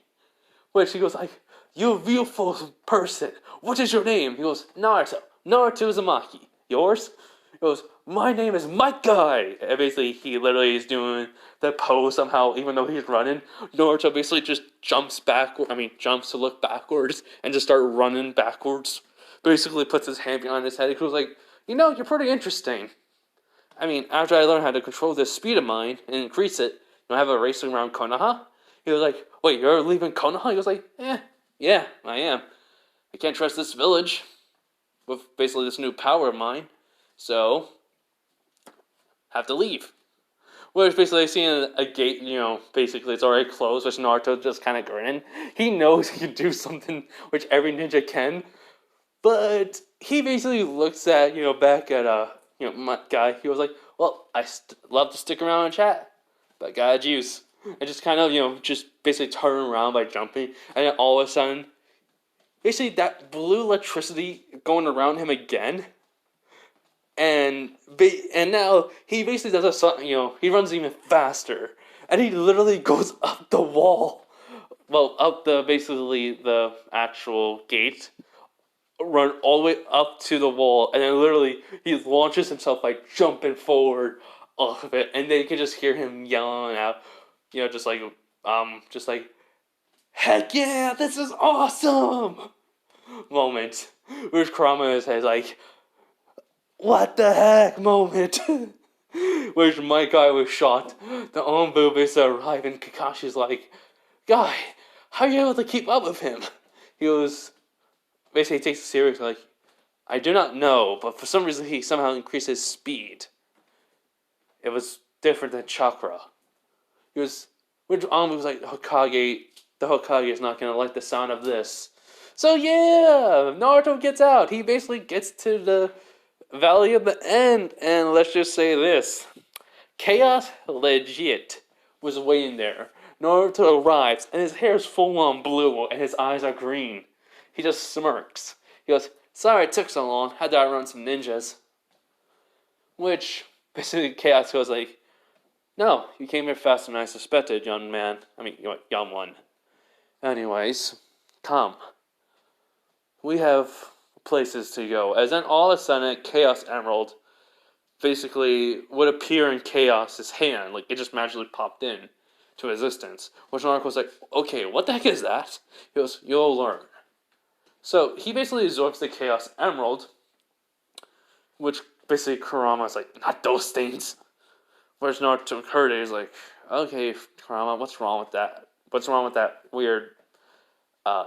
Which he goes like, you beautiful person, what is your name? He goes, Naruto Uzumaki. Yours? He goes, my name is Mike Guy. And basically, he literally is doing the pose somehow, even though he's running. Naruto basically just jumps to look backwards, and just start running backwards. Basically puts his hand behind his head. He goes like, you're pretty interesting. After I learn how to control this speed of mine and increase it, I have a race around Konoha. He was like, wait, you're leaving Konoha? He was like, yeah, I am. I can't trust this village with basically this new power of mine, so have to leave. Whereas basically seeing a gate, basically it's already closed, which Naruto just kind of grinning. He knows he can do something which every ninja can. But he basically looks at, back at, my guy. He was like, well, love to stick around and chat, but got juice. And just kind of, just basically turn around by jumping. And then all of a sudden, basically that blue electricity going around him again. And now he basically does he runs even faster. And he literally goes up the wall. Well, up basically the actual gate. Run all the way up to the wall, and then literally he launches himself by jumping forward off of it, and then you can just hear him yelling out, just like, heck yeah, this is awesome! Moment. Where's Kurama is like, what the heck moment? Where's my guy was shot, the Anbu is arriving, and Kakashi's like, guy, how are you able to keep up with him? He goes, basically he takes it seriously, like, I do not know, but for some reason he somehow increased his speed. It was different than chakra. Which Anbu was like, the Hokage is not going to like the sound of this. So yeah, Naruto gets out. He basically gets to the Valley of the End, and let's just say this. Chaos legit was waiting there. Naruto arrives, and his hair is full on blue, and his eyes are green. He just smirks. He goes, sorry it took so long. Had to outrun some ninjas. Which, basically, Chaos goes like, no, you came here faster than I suspected, young man. Young one. Anyways, come. We have places to go. As then all of a sudden, Chaos Emerald basically would appear in Chaos's hand. Like, it just magically popped in to existence. Which Naruto was like, okay, what the heck is that? He goes, you'll learn. So he basically absorbs the Chaos Emerald, which basically Kurama's like, not those things. Whereas Naruto heard it, he's like, okay, Kurama, what's wrong with that? What's wrong with that weird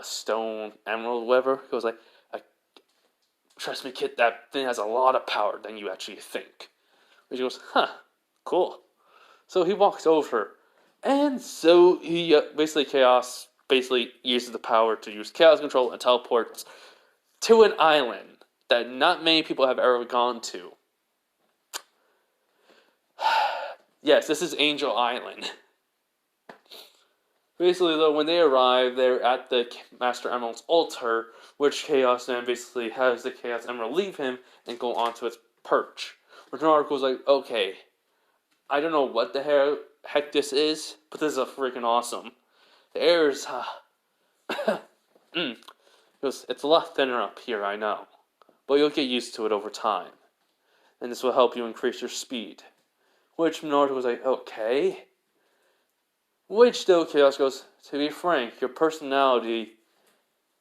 stone emerald, whatever? He goes like, trust me, kid, that thing has a lot of power than you actually think. Which he goes, huh, cool. So he walks over, and so he basically Chaos basically uses the power to use chaos control and teleports to an island that not many people have ever gone to. Yes, this is Angel Island. Basically, though, when they arrive, they're at the Master Emerald's altar, which Chaos then basically has the Chaos Emerald leave him and go onto its perch. Which Naruto's like, okay, I don't know what the heck this is, but this is a freaking awesome. The air is, it's a lot thinner up here, I know, but you'll get used to it over time, and this will help you increase your speed. Which Naruto was like, okay. Which, though, Chaos goes, to be frank, your personality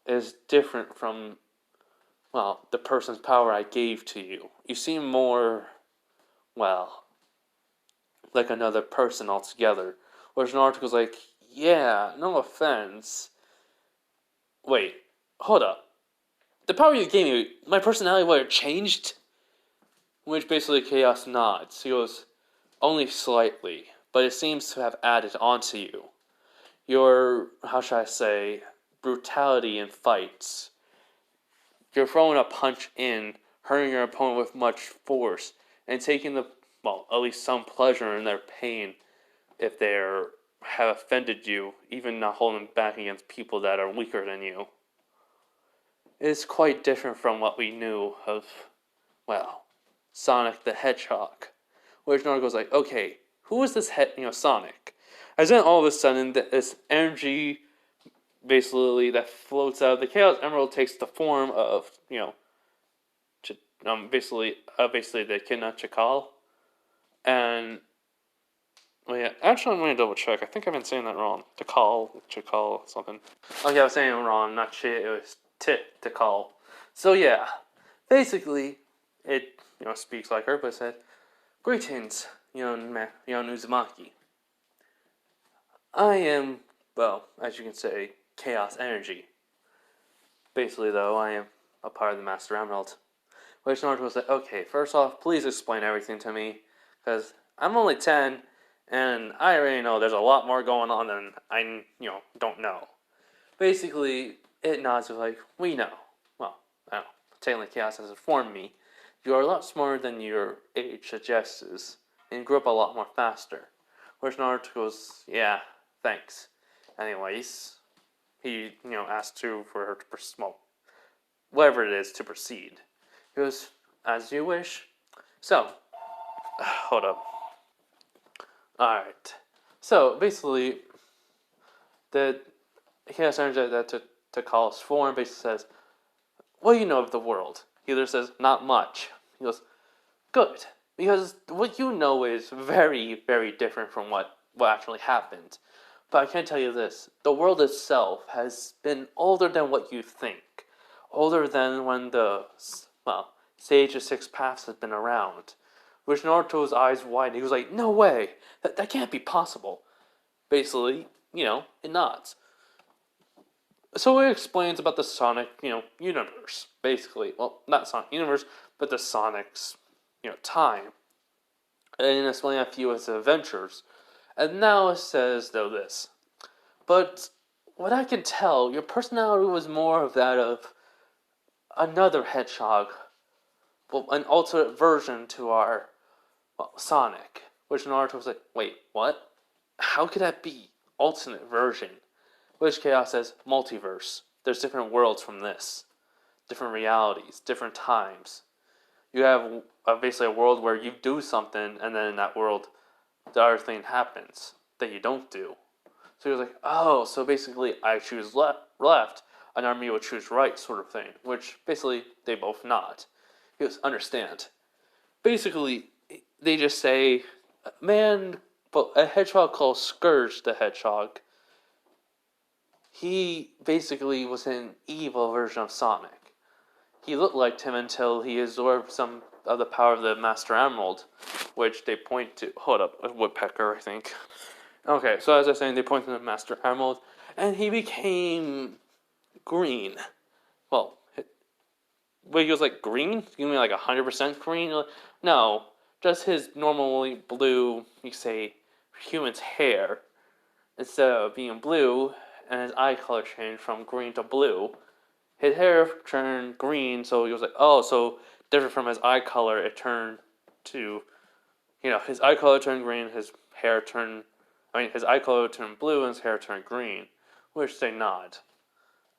is different from, well, the person's power I gave to you. You seem more, well, like another person altogether. Whereas Naruto goes like, yeah, no offense. Wait, hold up. The power you gave me, my personality would have changed? Which basically Chaos nods. He goes, only slightly, but it seems to have added onto you. Your, how should I say, brutality in fights. You're throwing a punch in, hurting your opponent with much force, and taking at least some pleasure in their pain if they have offended you, even not holding back against people that are weaker than you. It's quite different from what we knew of, well, Sonic the Hedgehog. Which Naruto goes like, okay, who is this Sonic? As then all of a sudden, this energy basically that floats out of the Chaos Emerald takes the form of, basically the Echidna Chakal. And, well, yeah, actually I'm going to double check. I think I've been saying that wrong. Chakal, something. Okay, I was saying it wrong, not shit, it was Tikal. So yeah, basically, it, speaks like her, but it said, greetings, young Uzumaki. I am, well, as you can say, Chaos Energy. Basically, though, I am a part of the Master Emerald. Which Naruto was like, okay, first off, please explain everything to me, because I'm only 10, and I already know there's a lot more going on than I, don't know. Basically, it nods with like, we know. Well, I don't know. Technically, Chaos has informed me. You are a lot smarter than your age suggests, and grew up a lot more faster. Which Naruto goes, yeah, thanks. Anyways, he, asked for her to, whatever it is, to proceed. He goes, as you wish. So, hold up. Alright. So, basically, the Chaos Energy that to call his form basically says, what do you know of the world? He either says, not much. He goes, good. Because what you know is very, very different from what actually happened. But I can tell you this, the world itself has been older than what you think. Older than when the, Sage of Six Paths has been around. Which Naruto's eyes widened. He was like, no way! That can't be possible. Basically, it nods. So it explains about the Sonic, universe, basically. Well, not Sonic universe, but the Sonic's, time. And explaining a few of his adventures. And now it says, though, this. But what I can tell, your personality was more of that of another hedgehog. Well, an alternate version to our, Sonic. Which Naruto was like, wait, what? How could that be? Alternate version. Which Chaos says, multiverse. There's different worlds from this. Different realities, different times. You have basically a world where you do something, and then in that world, the other thing happens that you don't do. So he was like, oh, so basically I choose left, and Army will choose right, sort of thing. Which basically they both nod. He goes, understand. Basically, they just say, man, but a hedgehog called Scourge the Hedgehog. He basically was an evil version of Sonic. He looked like him until he absorbed some of the power of the Master Emerald, which they point to. Hold up, a woodpecker, I think. Okay, so as I was saying, they point to the Master Emerald, and he became green. Well, wait, he was like green? You mean like 100% green? No, just his normally blue, you say, human's hair. Instead of being blue, and his eye color changed from green to blue. His hair turned green, so he was like, oh, so different from his eye color, it turned to his eye color turned green, his his eye color turned blue, and his hair turned green, which they nod.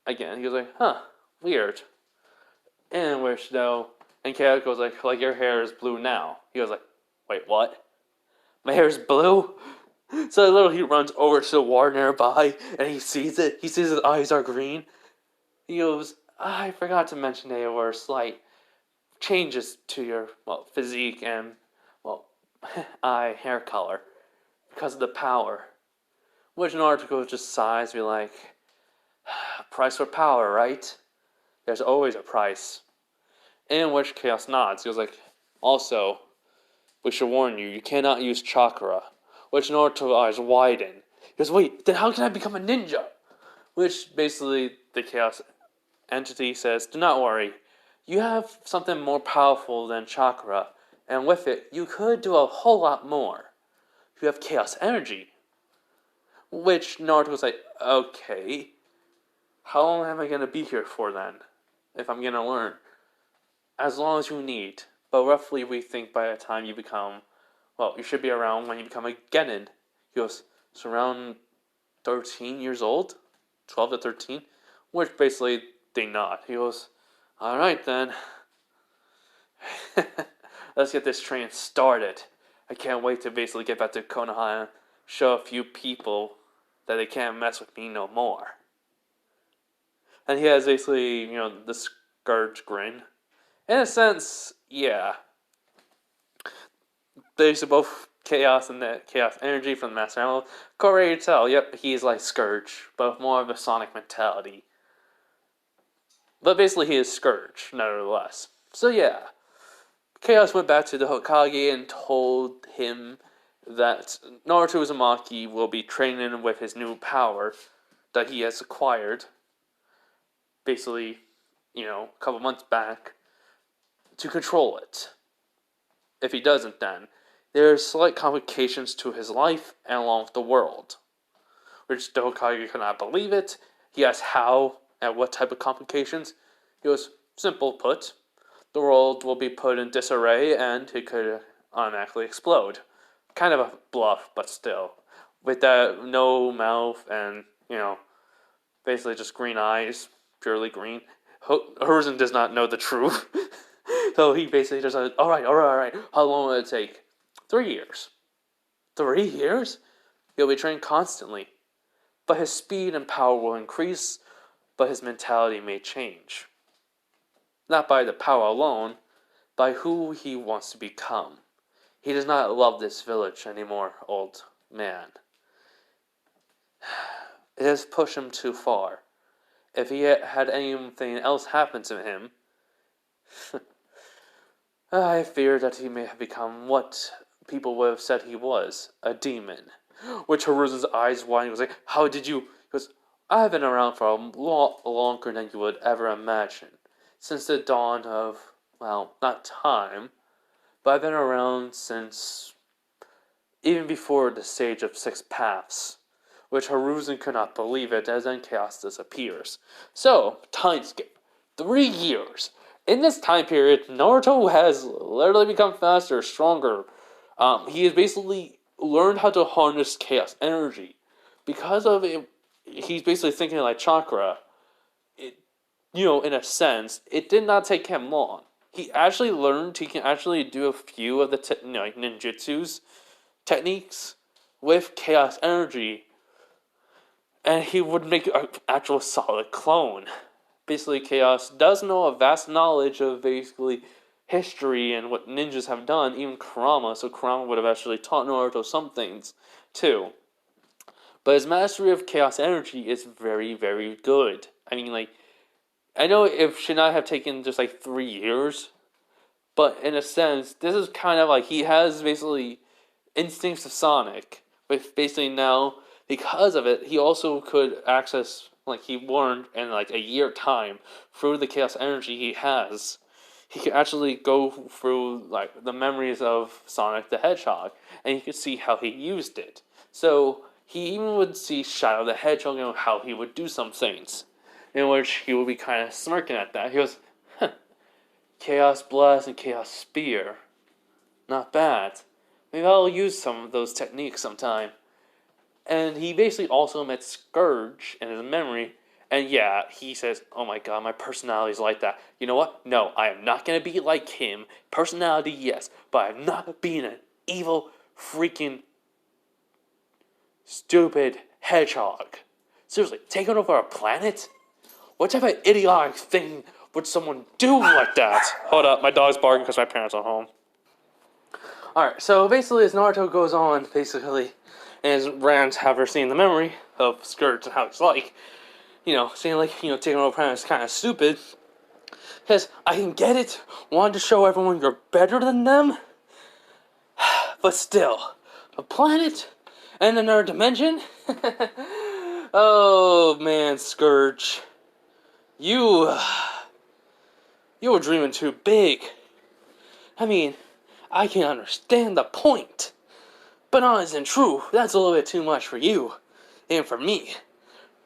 Again, he was like, huh, weird. And which, though, and Chaos goes like your hair is blue now. He goes like, wait, what? My hair is blue? So literally he runs over to the water nearby, and he sees it. He sees his eyes are green. He goes, I forgot to mention there were slight changes to your, physique and, eye hair color because of the power. Which Naruto just sighs, be like, price for power, right? There's always a price. In which Chaos nods. He was like, also, we should warn you, you cannot use chakra. Which Naruto's eyes widen. He goes, wait, then how can I become a ninja? Which basically the Chaos entity says, do not worry. You have something more powerful than chakra, and with it, you could do a whole lot more. You have Chaos energy. Which Naruto was like, okay, how long am I going to be here for then? If I'm going to learn? As long as you need. But roughly we think by the time you become, you should be around when you become a genin. He goes, it's around 13 years old? 12 to 13? Which basically they nod. He goes, alright then. Let's get this train started. I can't wait to basically get back to Konoha and show a few people that they can't mess with me no more. And he has basically, the scourge grin. In a sense, yeah. Basically both chaos and the chaos energy from the Master Emerald. Corey to tell, yep, he's like Scourge, but with more of a Sonic mentality. But basically he is Scourge, nevertheless. So yeah. Chaos went back to the Hokage and told him that Naruto Uzumaki will be training with his new power that he has acquired. Basically, a couple months back, to control it. If he doesn't, then there are slight complications to his life and along with the world. Which the Hokage could not believe it. He asked how and what type of complications. He goes, simple put, the world will be put in disarray and it could automatically explode. Kind of a bluff, but still. With that no mouth and, basically just green eyes, purely green. Horizon does not know the truth. So he basically just said, alright. How long will it take? 3 years. 3 years? He'll be trained constantly. But his speed and power will increase, but his mentality may change. Not by the power alone, by who he wants to become. He does not love this village anymore, old man. It has pushed him too far. If he had anything else happen to him, I fear that he may have become what people would have said he was, a demon. Which Haruzen's eyes widened. He was like, how did you... He goes, I've been around for a lot longer than you would ever imagine. Since the dawn of, not time, but I've been around since even before the stage of 6 paths. Which Haruzen could not believe it, as then chaos disappears. So, time skip. 3 years. In this time period, Naruto has literally become faster, stronger. He has basically learned how to harness chaos energy. Because of it, he's basically thinking like chakra. In a sense, it did not take him long. He actually learned he can actually do a few of the ninjutsus techniques with chaos energy. And he would make an actual solid clone. Basically, Chaos does know a vast knowledge of basically history and what ninjas have done, even Kurama, so Kurama would have actually taught Naruto some things, too. But his mastery of Chaos energy is very, very good. I mean, I know it should not have taken just 3 years, but in a sense, this is kind of he has basically instincts of Sonic, but basically now, because of it, he also could access, he learned in a year time, through the chaos energy he has, he could actually go through the memories of Sonic the Hedgehog, and he could see how he used it. So he even would see Shadow the Hedgehog and how he would do some things, in which he would be kind of smirking at that. He goes, Chaos Blast and Chaos Spear, not bad. Maybe I'll use some of those techniques sometime. And he basically also met Scourge in his memory. And yeah, he says, oh my god, my personality is like that. You know what? No, I am not going to be like him. Personality, yes. But I'm not being an evil, freaking, stupid hedgehog. Seriously, taking over a planet? What type of idiotic thing would someone do like that? Hold up, my dog's barking because my parents are home. Alright, so basically as Naruto goes on, basically, and his rants have her seen the memory of Scourge and how he's like, saying like, taking over planet is kind of stupid. Because I can get it, wanting to show everyone you're better than them, but still, a planet and another dimension? Oh man, Scourge. You were dreaming too big. I mean, I can understand the point. But honest and true, that's a little bit too much for you. And for me.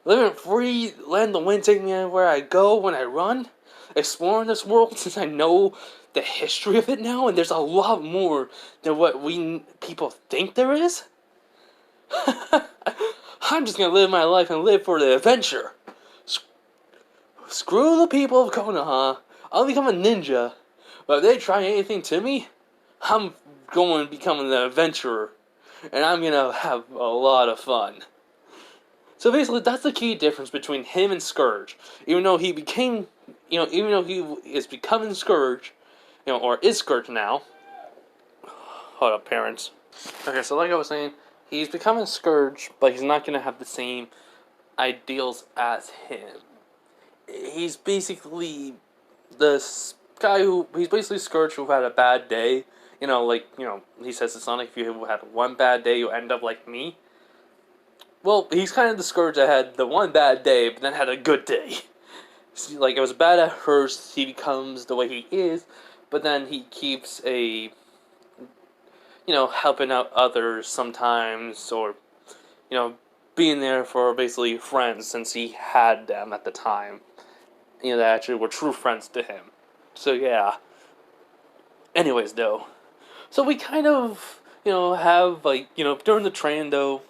Living free, letting the wind take me anywhere I go when I run. Exploring this world since I know the history of it now. And there's a lot more than what we people think there is. I'm just gonna live my life and live for the adventure. Screw the people of Konoha. I'll become a ninja. But if they try anything to me, I'm going to become an adventurer. And I'm going to have a lot of fun. So basically, that's the key difference between him and Scourge. Even though he became, even though he is becoming Scourge, or is Scourge now. Hold up, parents. Okay, so like I was saying, he's becoming Scourge, but he's not going to have the same ideals as him. He's basically this guy he's basically Scourge who had a bad day. He says to Sonic, if you had one bad day, you end up like me. Well, he's kind of the Scourge that had the one bad day, but then had a good day. Like, it was bad at first, he becomes the way he is, but then he keeps helping out others sometimes, or, being there for basically friends, since he had them at the time. That actually were true friends to him. So, yeah. Anyways, though. So we kind of, have, during the train, though,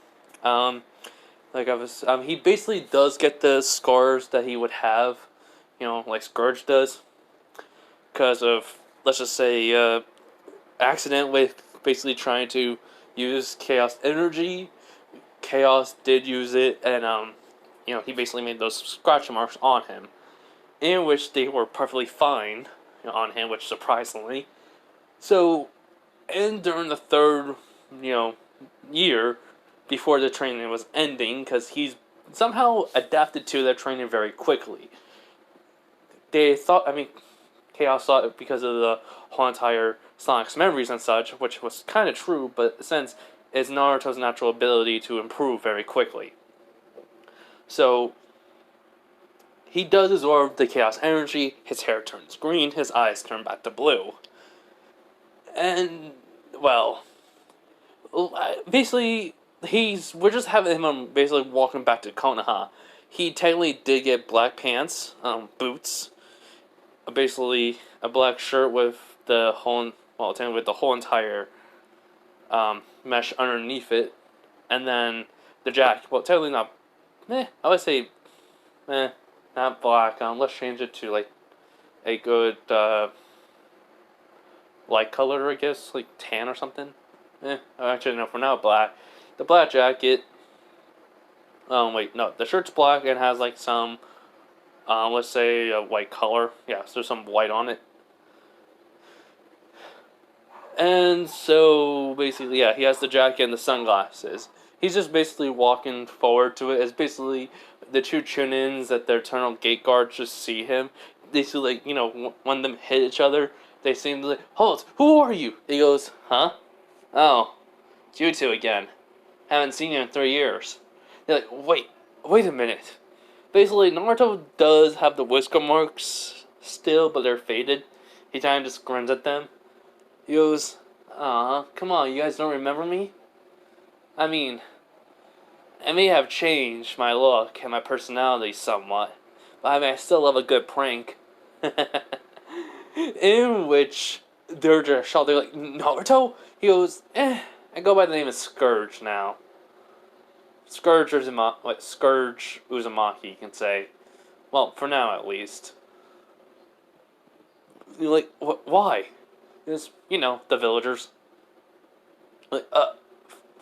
he basically does get the scars that he would have, like Scourge does. Because of, let's just say, accident with basically trying to use Chaos Energy. Chaos did use it, and, he basically made those scratch marks on him. In which they were perfectly fine on him, which surprisingly. So, and during the third, year before the training was ending, because he's somehow adapted to that training very quickly. Chaos thought it because of the whole entire Sonic's memories and such, which was kind of true, but in a sense, is Naruto's natural ability to improve very quickly. So, he does absorb the Chaos Energy, his hair turns green, his eyes turn back to blue. And, well, basically, we're just having him basically walking back to Konoha. He technically did get black pants, boots, basically a black shirt with the whole entire mesh underneath it, and then the jacket. Well, technically not. I would say, not black. Let's change it to like a good light color, I guess, like tan or something. Actually, no. For now, black. The black jacket. The shirt's black and has like some, let's say a white color. Yeah, so there's some white on it. And so basically, yeah, he has the jacket and the sunglasses. He's just basically walking forward to it. It's basically the two Chunins that their eternal gate guards just see him. They see, like, when them hit each other, they seem to like, "Halt, who are you?" He goes, "Huh? Oh, it's you two again. Haven't seen you in 3 years." They're like, wait a minute. Basically, Naruto does have the whisker marks still, but they're faded. He kind of just grins at them. He goes, come on, you guys don't remember me? I mean, I may have changed my look and my personality somewhat, but I still love a good prank. In which they're just shocked. They're like, Naruto? He goes, I go by the name of Scourge now. Scourge Uzumaki, you can say. Well, for now at least. You're like, why? It's, the villagers. Like,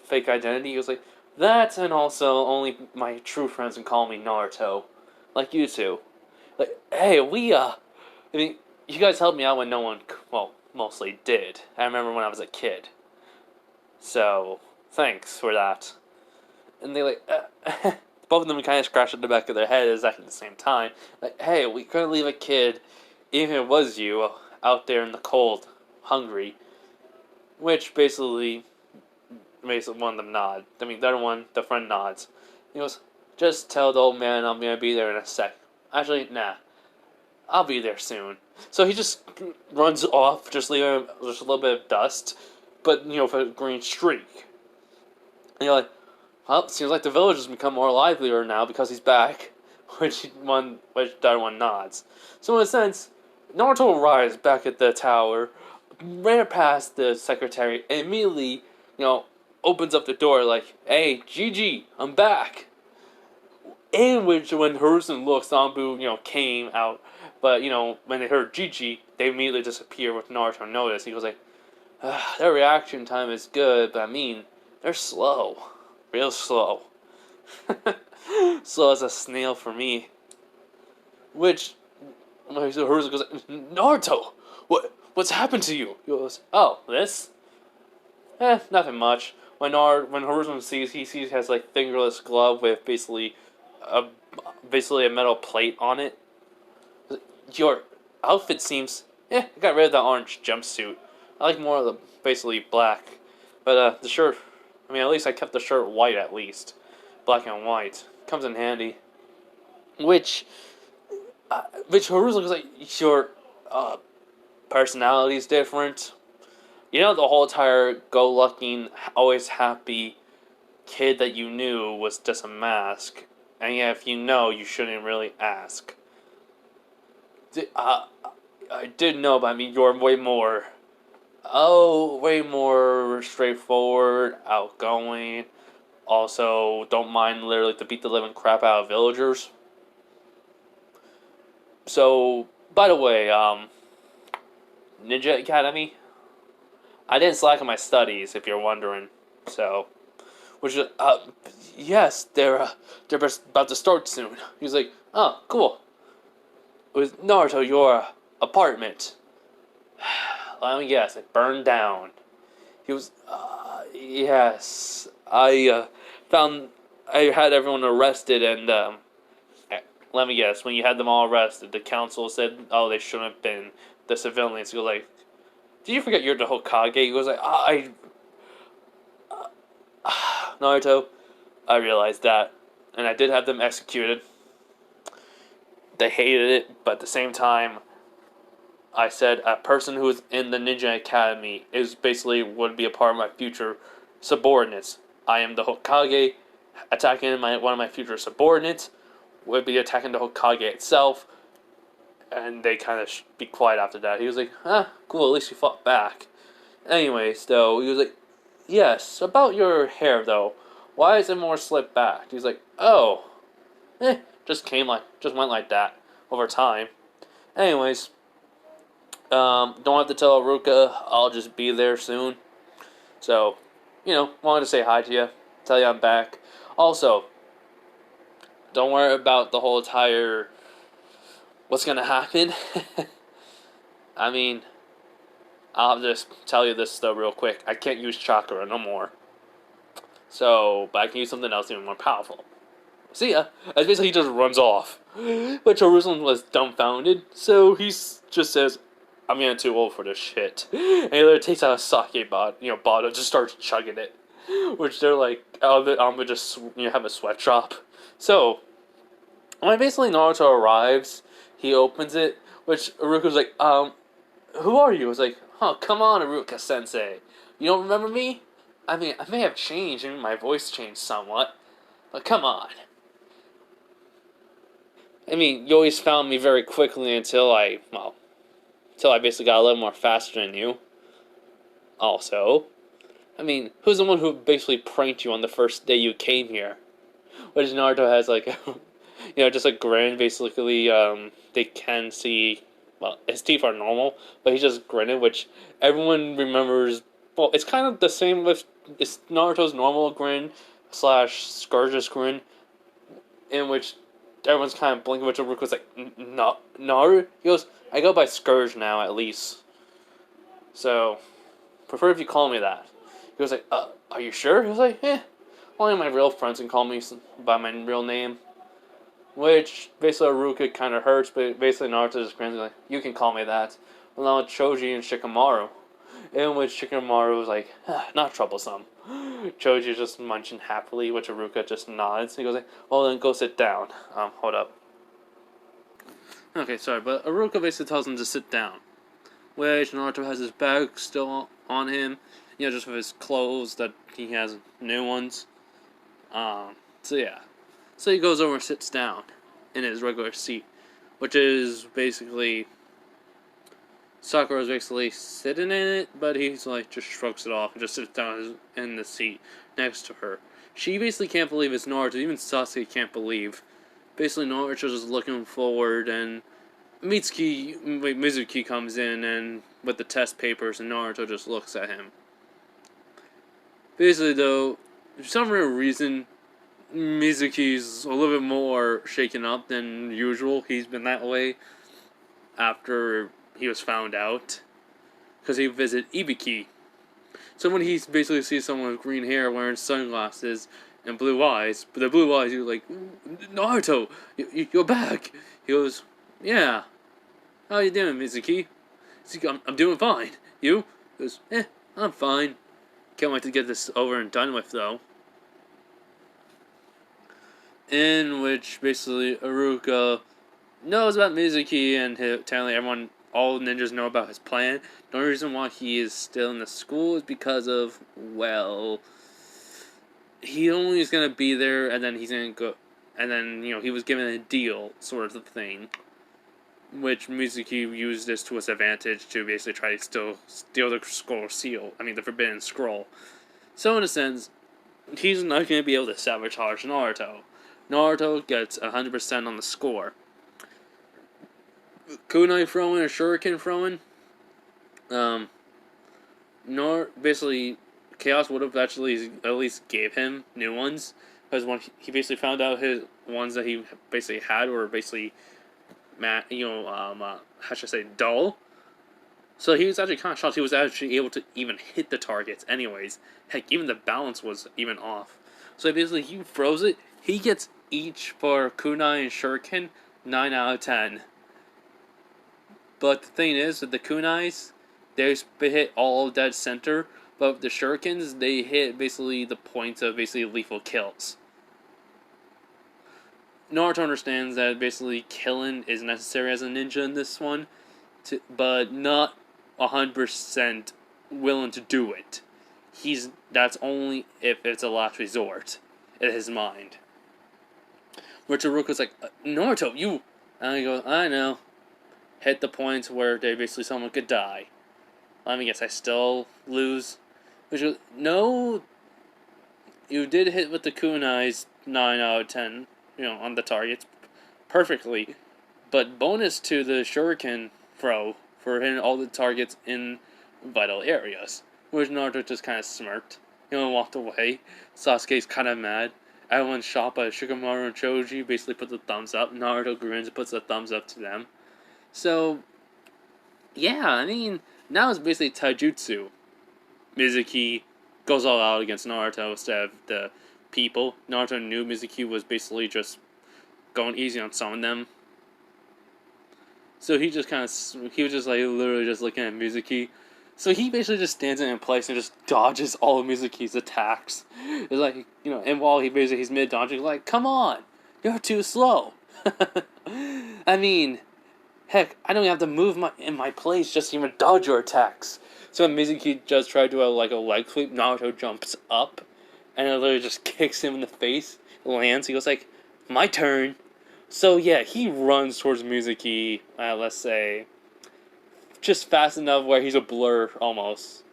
fake identity? He was like, that and also only my true friends can call me Naruto. Like you two. Like, hey, I mean, you guys helped me out when no one, well, mostly did. I remember when I was a kid. So, thanks for that. And they like, both of them kind of scratched at the back of their head exactly at the same time. Like, hey, we couldn't leave a kid, even if it was you, out there in the cold, hungry. Which basically makes one of them nod. I mean, the other one, the friend nods. He goes, just tell the old man I'm gonna be there in a sec. Actually, nah. I'll be there soon. So he just runs off, just leaving just a little bit of dust, but, for a green streak. And you're like, well, seems like the village has become more livelier now because he's back. Which the other one nods. So in a sense, Naruto arrives back at the tower, ran past the secretary, and immediately, opens up the door like, hey, Gigi, I'm back. In which, when Hiruzen looks, Anbu, came out. But, when they heard Gigi, they immediately disappear with Naruto notice. He goes like, their reaction time is good, but I mean, they're slow. Real slow. Slow as a snail for me. Which, Hiruzen goes like, Naruto, what's happened to you? He goes, oh, this? Nothing much. When Hiruzen sees, he has like fingerless glove with basically a metal plate on it. Your outfit seems, I got rid of that orange jumpsuit. I like more of the basically black, but the shirt. I mean, at least I kept the shirt white at least, black and white comes in handy. Which Hiruzen looks like your personality's different. The whole entire go-lucky, always happy kid that you knew was just a mask. And yeah, if you know, you shouldn't really ask. I did know, but I mean, you're way more straightforward, outgoing. Also, don't mind literally to beat the living crap out of villagers. So, by the way, Ninja Academy, I didn't slack on my studies, if you're wondering. So, which is, yes, they're about to start soon. He's like, oh, cool. It was Naruto, your apartment. Let me guess, it burned down. He was, yes. I had everyone arrested, and, let me guess, when you had them all arrested, the council said, oh, they shouldn't have been the civilians. He goes like, did you forget you're the Hokage? He goes like, Naruto, I realized that, and I did have them executed. They hated it, but at the same time, I said a person who is in the Ninja Academy is basically would be a part of my future subordinates. I am the Hokage. Attacking one of my future subordinates would be attacking the Hokage itself. And they kind of be quiet after that. He was like, cool, at least you fought back. Anyways, though, he was like, yes, about your hair, though. Why is it more slicked back? He's like, oh, just went like that over time. Anyways, don't have to tell Aruka, I'll just be there soon. So, wanted to say hi to you, tell you I'm back. Also, don't worry about the whole entire what's gonna happen. I mean, I'll just tell you this though real quick. I can't use chakra no more. So, but I can use something else even more powerful. See ya. As basically he just runs off. But Jerusalem was dumbfounded, so he just says, I'm getting too old for this shit. And he literally takes out a sake bottle, just starts chugging it. Which they're like, I'm gonna just have a sweat drop. So, when basically Naruto arrives, he opens it, which Iruka's like, who are you? It's like, oh, come on, Iruka-sensei. You don't remember me? I mean, I may have changed, and my voice changed somewhat, but come on. I mean, you always found me very quickly until I So I basically got a little more faster than you. Also, I mean, who's the one who basically pranked you on the first day you came here? Which Naruto has like, just a grin. Basically, they can see. Well, his teeth are normal, but he's just grinning, which everyone remembers. Well, it's kind of the same with it's Naruto's normal grin slash Scourge's grin, in which everyone's kind of blinking, which Ruko's like, no, Naru? He goes, I go by Scourge now, at least. So, prefer if you call me that. He was like, are you sure? He was like, only my real friends can call me by my real name. Which, basically, Ruka kind of hurts, but basically Naruto just grins like, you can call me that. Along with Choji and Shikamaru. In which Shikamaru was like, not troublesome. Choji just munching happily, which Aruka just nods. He goes like, well then go sit down. Hold up. Okay, sorry, but Aruka basically tells him to sit down. Which Naruto has his bag still on him. Just with his clothes that he has new ones. So yeah. So he goes over and sits down in his regular seat. Which is basically Sakura's basically sitting in it, but he's like just shrugs it off and just sits down in the seat next to her. She basically can't believe it's Naruto. Even Sasuke can't believe. Basically, Naruto's just looking forward, and Mizuki comes in and with the test papers, and Naruto just looks at him. Basically, though, for some reason, Mizuki's a little bit more shaken up than usual. He's been that way after he was found out, because he visited Ibiki. So when he basically sees someone with green hair wearing sunglasses and blue eyes, but the blue eyes, he's like, Naruto, you're back. He goes, yeah. How you doing, Mizuki? I'm doing fine. You? He goes, I'm fine. Can't wait to get this over and done with, though. In which, basically, Aruka knows about Mizuki, and apparently everyone, all ninjas know about his plan. The only reason why he is still in the school is because of, well, he only is going to be there, and then he's going to go, and then, he was given a deal, sort of thing, which Mizuki used this to his advantage to basically try to steal the the Forbidden Scroll. So, in a sense, he's not going to be able to sabotage Naruto. Naruto gets 100% on the score. Kunai throwing or Shuriken throwing, basically, Chaos would have actually at least gave him new ones, because when he basically found out his ones that he basically had were basically, dull. So he was actually kind of shocked he was actually able to even hit the targets anyways. Heck, even the balance was even off. So basically, he throws it, he gets each for Kunai and Shuriken 9 out of 10. But the thing is, with the Kunais, they hit all dead center, but with the Shurikens, they hit basically the points of basically lethal kills. Naruto understands that basically killing is necessary as a ninja in this one, but not 100% willing to do it. That's only if it's a last resort in his mind. Richaruka's like, Naruto, you... And he goes, I know. Hit the points where they basically someone could die. Let me guess, I still lose? Which goes, no, you did hit with the kunais 9 out of 10, on the targets perfectly. But bonus to the shuriken throw for hitting all the targets in vital areas. Which Naruto just kind of smirked, walked away. Sasuke's kind of mad. Everyone's shocked by Shikamaru and Choji, basically put the thumbs up. Naruto grins and puts a thumbs up to them. So, yeah, now it's basically taijutsu. Mizuki goes all out against Naruto instead of the people. Naruto knew Mizuki was basically just going easy on some of them. So he was just like literally just looking at Mizuki. So he basically just stands in place and just dodges all of Mizuki's attacks. It's like, and while he's mid-dodging, like, come on, you're too slow. Heck, I don't even have to move in my place just to even dodge your attacks. So when Mizuki just tried to do a leg sweep, Naruto jumps up, and it literally just kicks him in the face, lands, he goes like, my turn. So yeah, he runs towards Mizuki, let's say, just fast enough where he's a blur almost.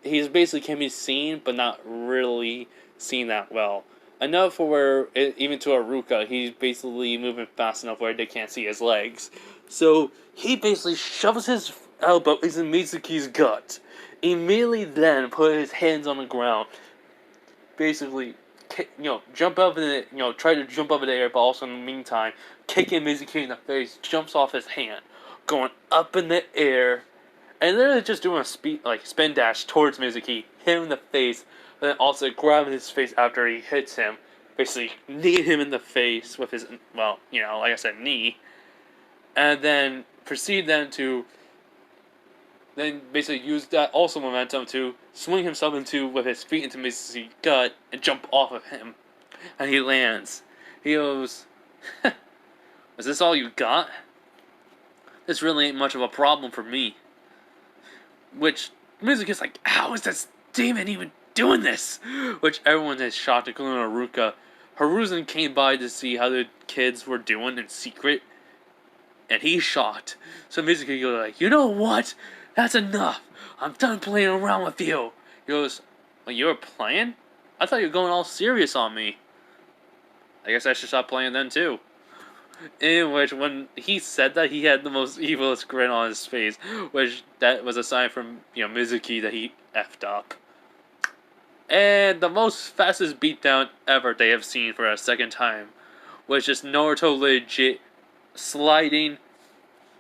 He's basically can be seen, but not really seen that well. Enough for where, even to Aruka, he's basically moving fast enough where they can't see his legs. So he basically shoves his elbow into Mizuki's gut. Immediately then, put his hands on the ground. Basically, jump up in the, try to jump up in the air, but also in the meantime, kicking Mizuki in the face, jumps off his hand, going up in the air, and literally just doing a spin dash towards Mizuki, hit him in the face, but then also grabbing his face after he hits him, basically knee him in the face with his, like I said, knee, and then proceed then to basically use that also momentum to swing himself with his feet into Mizuki's gut and jump off of him. And he lands. He goes, "Is this all you got? This really ain't much of a problem for me." Which Mizuki's like, "How is this demon even doing this?" Which everyone is shocked, including Haruka. Hiruzen came by to see how the kids were doing in secret, and he's shocked. So Mizuki goes like, "You know what? That's enough. I'm done playing around with you." He goes, "Well, you were playing? I thought you were going all serious on me. I guess I should stop playing then too." In which, when he said that, he had the most evilest grin on his face, which that was a sign from Mizuki that he effed up. And the most fastest beatdown ever they have seen for a second time was just Naruto legit sliding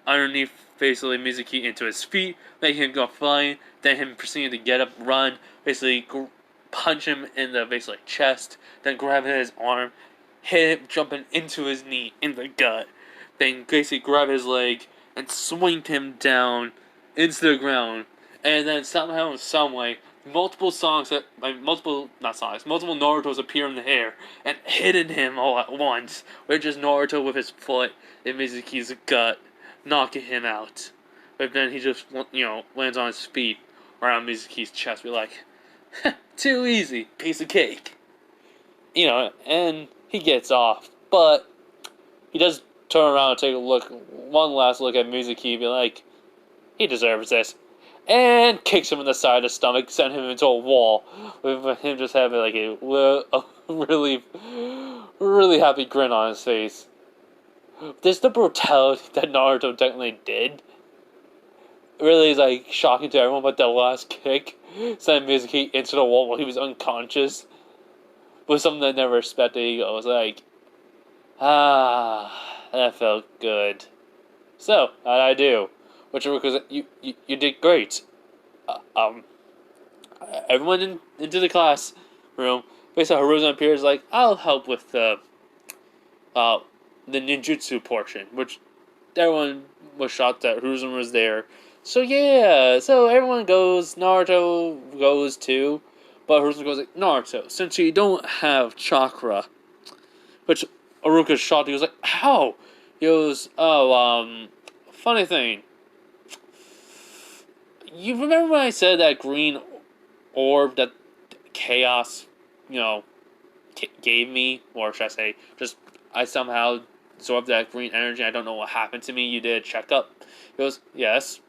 underneath basically Mizuki into his feet, making him go flying, then him proceeding to get up, run, basically punch him in the basically chest, then grab his arm, hit him jumping into his knee in the gut, then basically grab his leg and swing him down into the ground, and then somehow in some way multiple Narutos appear in the air and hitting him all at once, which is Naruto with his foot in Mizuki's gut, knocking him out. But then he just, lands on his feet around Mizuki's chest. We're like, too easy, piece of cake. And he gets off. But he does turn around and take one last look at Mizuki and be like, he deserves this. And kicks him in the side of the stomach, send him into a wall, with him just having like a really, really happy grin on his face. This the brutality that Naruto technically did. Really is like shocking to everyone, but that last kick sent Mizuki into the wall while he was unconscious was something I never expected. I was like, that felt good. So, how'd I do? Which because you did great. Everyone into the class room. Basically, Hiruzen appears like, I'll help with the ninjutsu portion, which everyone was shocked that Hiruzen was there. So yeah, so everyone goes. Naruto goes too, but Hiruzen goes like, Naruto, since you don't have chakra, which Aruka's shocked. He goes like, how? He goes, funny thing. You remember when I said that green orb that chaos, gave me, or should I say, just I somehow absorbed that green energy. I don't know what happened to me. You did a checkup. He goes, yes.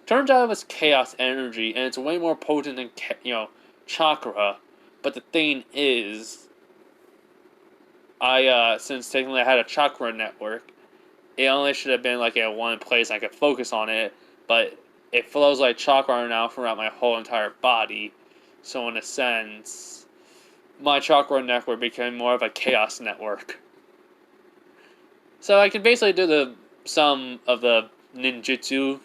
Turns out it was chaos energy, and it's way more potent than chakra. But the thing is, since technically I had a chakra network, it only should have been like at one place I could focus on it, but it flows like chakra now throughout my whole entire body. So in a sense, my chakra network became more of a chaos network. So I can basically do some of the ninjutsu,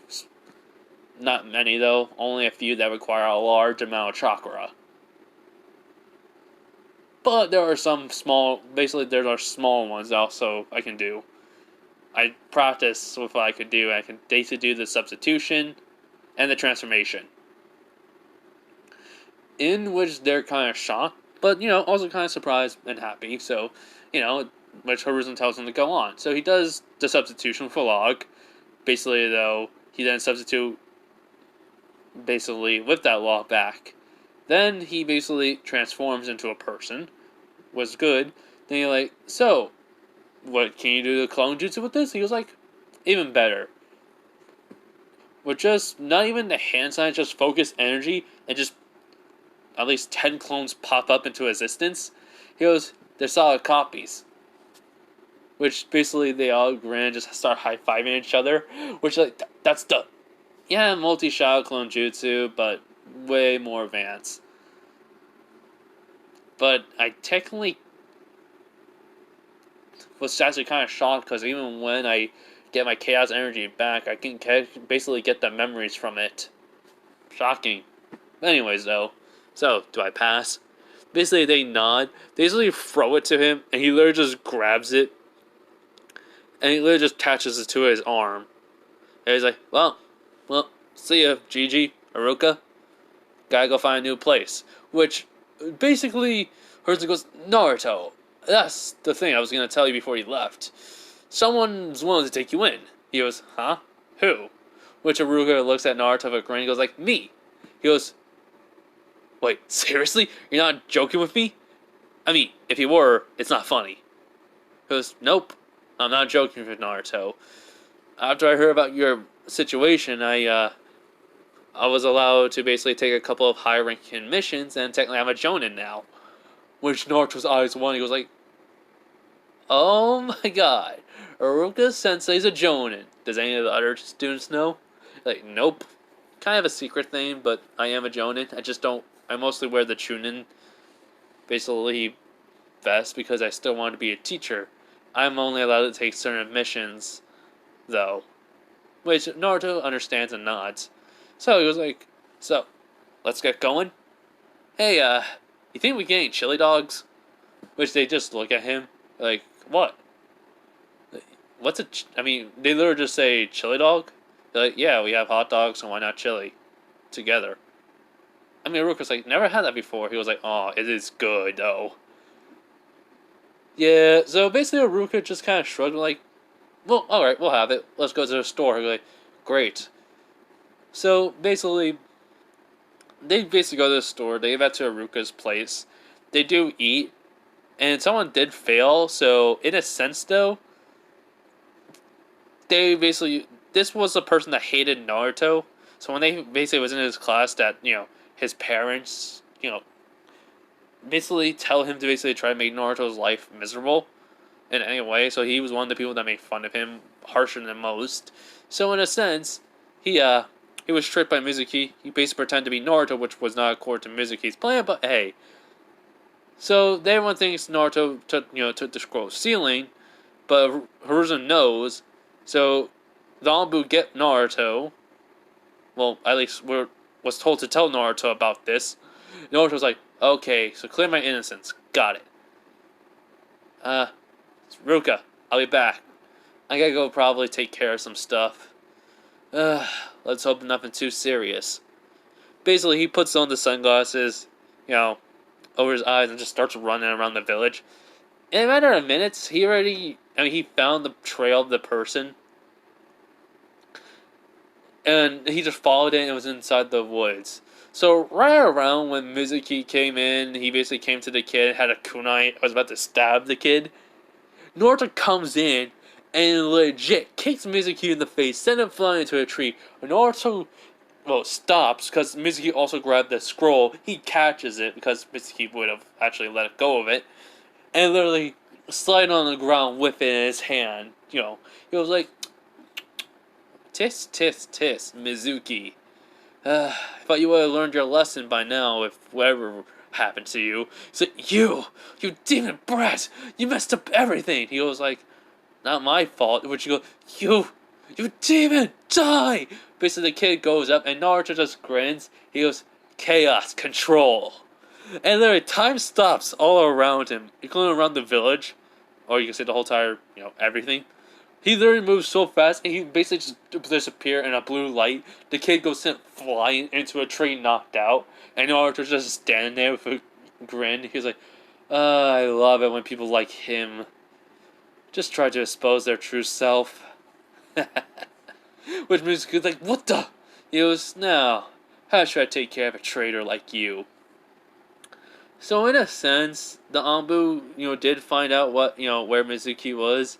not many though, only a few that require a large amount of chakra. But there are some small ones also I can do. I practice with what I could do. I can basically do the substitution and the transformation. In which they're kind of shocked, but, also kind of surprised and happy. So, which Hiruzen tells him to go on. So he does the substitution for log. Basically, though, he then substitute with that log back. Then he basically transforms into a person. Was good. Then you're like, so, what, can you do the clone jutsu with this? He was like, even better. with just not even the hand signs, just focus energy, and just at least 10 clones pop up into existence. He goes, they're solid copies. Which basically they all grin, just start high-fiving each other. Which, like, that's the... Yeah, multi-shot clone jutsu, but way more advanced. But I technically was actually kind of shocked, because even when I get my chaos energy back, I can basically get the memories from it. Shocking. Anyways, though. So, do I pass? Basically, they nod. They basically throw it to him, and he literally just grabs it. And he literally just attaches it to his arm. And he's like, well, see ya, Gigi, Haruka. Gotta go find a new place. Which, basically, Haruka goes, Naruto, that's the thing I was gonna tell you before you left. Someone's willing to take you in. He goes, huh? Who? Which Haruka looks at Naruto with a grin and goes like, me. He goes, wait, seriously? You're not joking with me? I mean, if you were, it's not funny. He goes, nope, I'm not joking with Naruto. After I heard about your situation, I was allowed to basically take a couple of high-ranking missions, and technically I'm a Jonin now. Which Naruto's eyes won. He goes like, oh my god, Haruka Sensei's a Jonin. Does any of the other students know? Like, nope. Kind of a secret thing, but I am a Jonin. I mostly wear the Chunin, basically, vest because I still want to be a teacher. I'm only allowed to take certain missions, though. Which Naruto understands and nods. So he was like, so, let's get going? Hey, you think we can eat chili dogs? Which they just look at him, like, what? What's I mean, they literally just say, chili dog? They're like, yeah, we have hot dogs, so why not chili? Together. I mean, Haruka's like, never had that before. He was like, oh, it is good, though. Yeah, so basically Haruka just kind of shrugged, like, well, alright, we'll have it. Let's go to the store. He's like, great. So, basically, they basically go to the store. They get back to Haruka's place. They do eat. And someone did fail, so in a sense, though, they basically... This was a person that hated Naruto. So when they basically was in his class that, his parents, basically tell him to basically try to make Naruto's life miserable in any way. So he was one of the people that made fun of him harsher than most. So in a sense, he was tricked by Mizuki. He basically pretended to be Naruto, which was not according to Mizuki's plan, but hey. So everyone thinks Naruto took the scroll ceiling, but Hiruzen knows. So the Anbu get Naruto. Well, at least was told to tell Naruto about this. Naruto was like, okay, so clear my innocence. Got it. Ruka, I'll be back. I gotta go probably take care of some stuff. Let's hope nothing too serious. Basically, he puts on the sunglasses, over his eyes and just starts running around the village. In a matter of minutes, he found the trail of the person. And he just followed it and it was inside the woods. So right around when Mizuki came in, he basically came to the kid, had a kunai, was about to stab the kid. Naruto comes in and legit kicks Mizuki in the face, sends him flying into a tree. Naruto, stops because Mizuki also grabbed the scroll. He catches it because Mizuki would have actually let go of it. And literally slide on the ground with it in his hand. He was like, tis, tis, tis, Mizuki. I thought you would have learned your lesson by now if whatever happened to you. He's like, you demon brat, you messed up everything. He was like, not my fault. Which you go, you demon, die! Basically the kid goes up and Naruto just grins. He goes, chaos, control. And literally time stops all around him, including around the village. Or you can say the whole entire, everything. He literally moves so fast, and he basically just disappears in a blue light. The kid goes sent flying into a tree, knocked out, and Naruto's just standing there with a grin. He's like, I love it when people like him just try to expose their true self. Which means he's like, what the? He goes, now, how should I take care of a traitor like you? So in a sense, the Anbu, did find out what, where Mizuki was.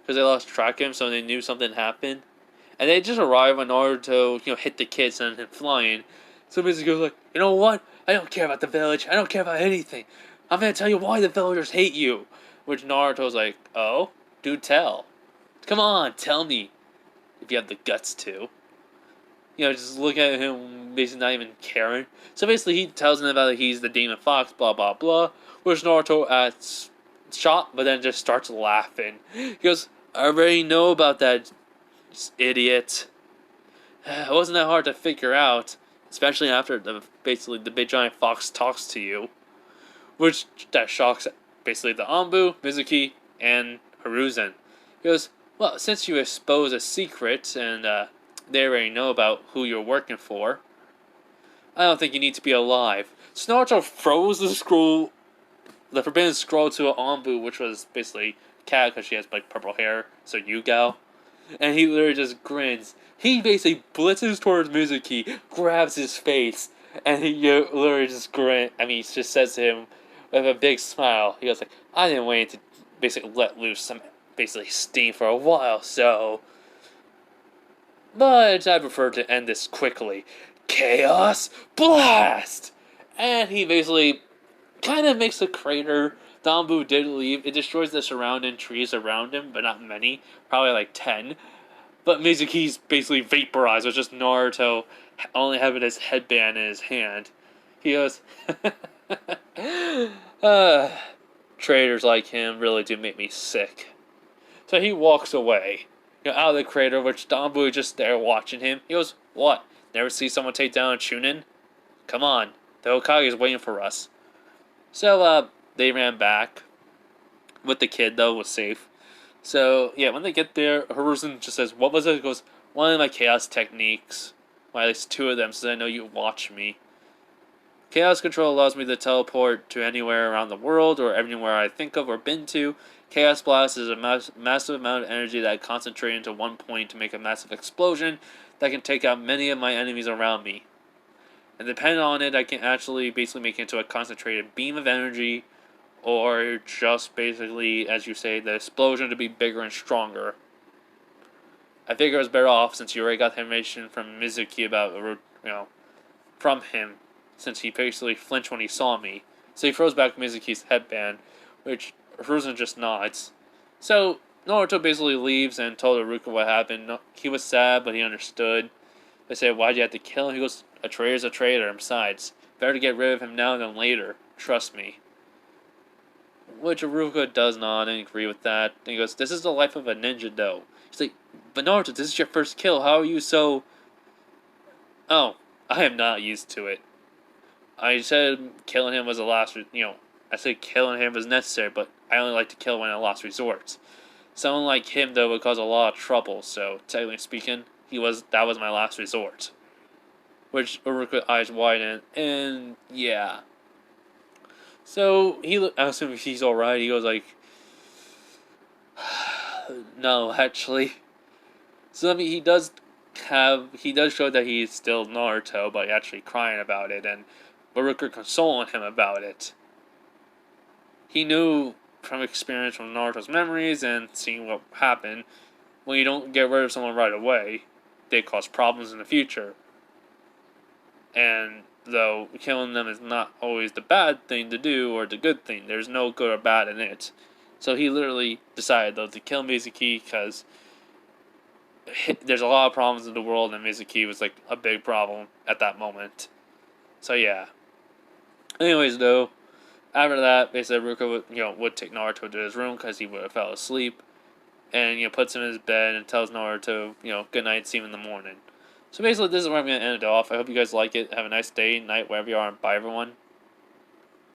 Because they lost track of him, so they knew something happened. And they just arrive when Naruto, hit the kid, sending him flying. So Mizuki goes like, you know what? I don't care about the village. I don't care about anything. I'm gonna tell you why the villagers hate you. Which Naruto's like, oh? Do tell. Come on, tell me. If you have the guts to. Just look at him, basically not even caring. So basically he tells him about it, he's the Demon Fox, blah blah blah. Which Naruto acts shocked, but then just starts laughing. He goes, I already know about that, idiot. It wasn't that hard to figure out. Especially after the big giant fox talks to you. Which that shocks basically the Anbu, Mizuki, and Hiruzen. He goes, well, since you expose a secret and they already know about who you're working for, I don't think you need to be alive. So Naruto froze the forbidden scroll to an Anbu, which was basically cat because she has like purple hair, so Yugao. And he literally just grins. He basically blitzes towards Mizuki, grabs his face, and he literally just grins. I mean, he just says to him with a big smile. He goes like, I didn't wait to basically let loose some basically steam for a while, so... But I prefer to end this quickly. Chaos Blast! And he basically kind of makes a crater. Dambu did leave. It destroys the surrounding trees around him, but not many. Probably like 10. But Mizuki's basically vaporized with just Naruto only having his headband in his hand. He goes, traitors like him really do make me sick. So he walks away, out of the crater, which Dambu is just there watching him. He goes, what? Never see someone take down a Chunin? Come on, the Hokage is waiting for us. So, they ran back. With the kid, though, was safe. So, yeah, when they get there, Hiruzen just says, what was it? He goes, one of my chaos techniques. Well, at least 2 of them, so I know you watch me. Chaos control allows me to teleport to anywhere around the world, or anywhere I think of or been to. Chaos Blast is a massive amount of energy that I concentrate into one point to make a massive explosion that can take out many of my enemies around me. And depending on it, I can actually basically make it into a concentrated beam of energy, or just basically, as you say, the explosion to be bigger and stronger. I figure it was better off since you already got the information from Mizuki about, from him, since he basically flinched when he saw me. So he throws back Mizuki's headband, which Hiruzen just nods. So Naruto basically leaves and told Iruka what happened. He was sad, but he understood. They say, why'd you have to kill him? He goes, a traitor's a traitor, and besides, better to get rid of him now than later. Trust me. Which Iruka does not agree with that. And he goes, this is the life of a ninja, though. He's like, but Naruto, this is your first kill. How are you so... Oh, I am not used to it. I said killing him was a last... I said killing him was necessary, but I only like to kill when a last resort. Someone like him, though, would cause a lot of trouble, so, technically speaking, that was my last resort. Which Iruka's eyes widen, and yeah. So, I assume he's alright. He goes like, no, actually. So, I mean, he does show that he's still Naruto by actually crying about it, and Iruka consoling him about it. He knew from experience from Naruto's memories and seeing what happened, when you don't get rid of someone right away, they cause problems in the future. And though killing them is not always the bad thing to do or the good thing, there's no good or bad in it. So he literally decided, though, to kill Mizuki because there's a lot of problems in the world, and Mizuki was like a big problem at that moment. So yeah. Anyways, though, after that, basically Iruka would take Naruto to his room because he would have fell asleep, and puts him in his bed and tells Naruto good night, see him in the morning. So basically, this is where I'm going to end it off. I hope you guys like it. Have a nice day, night, wherever you are, and bye everyone.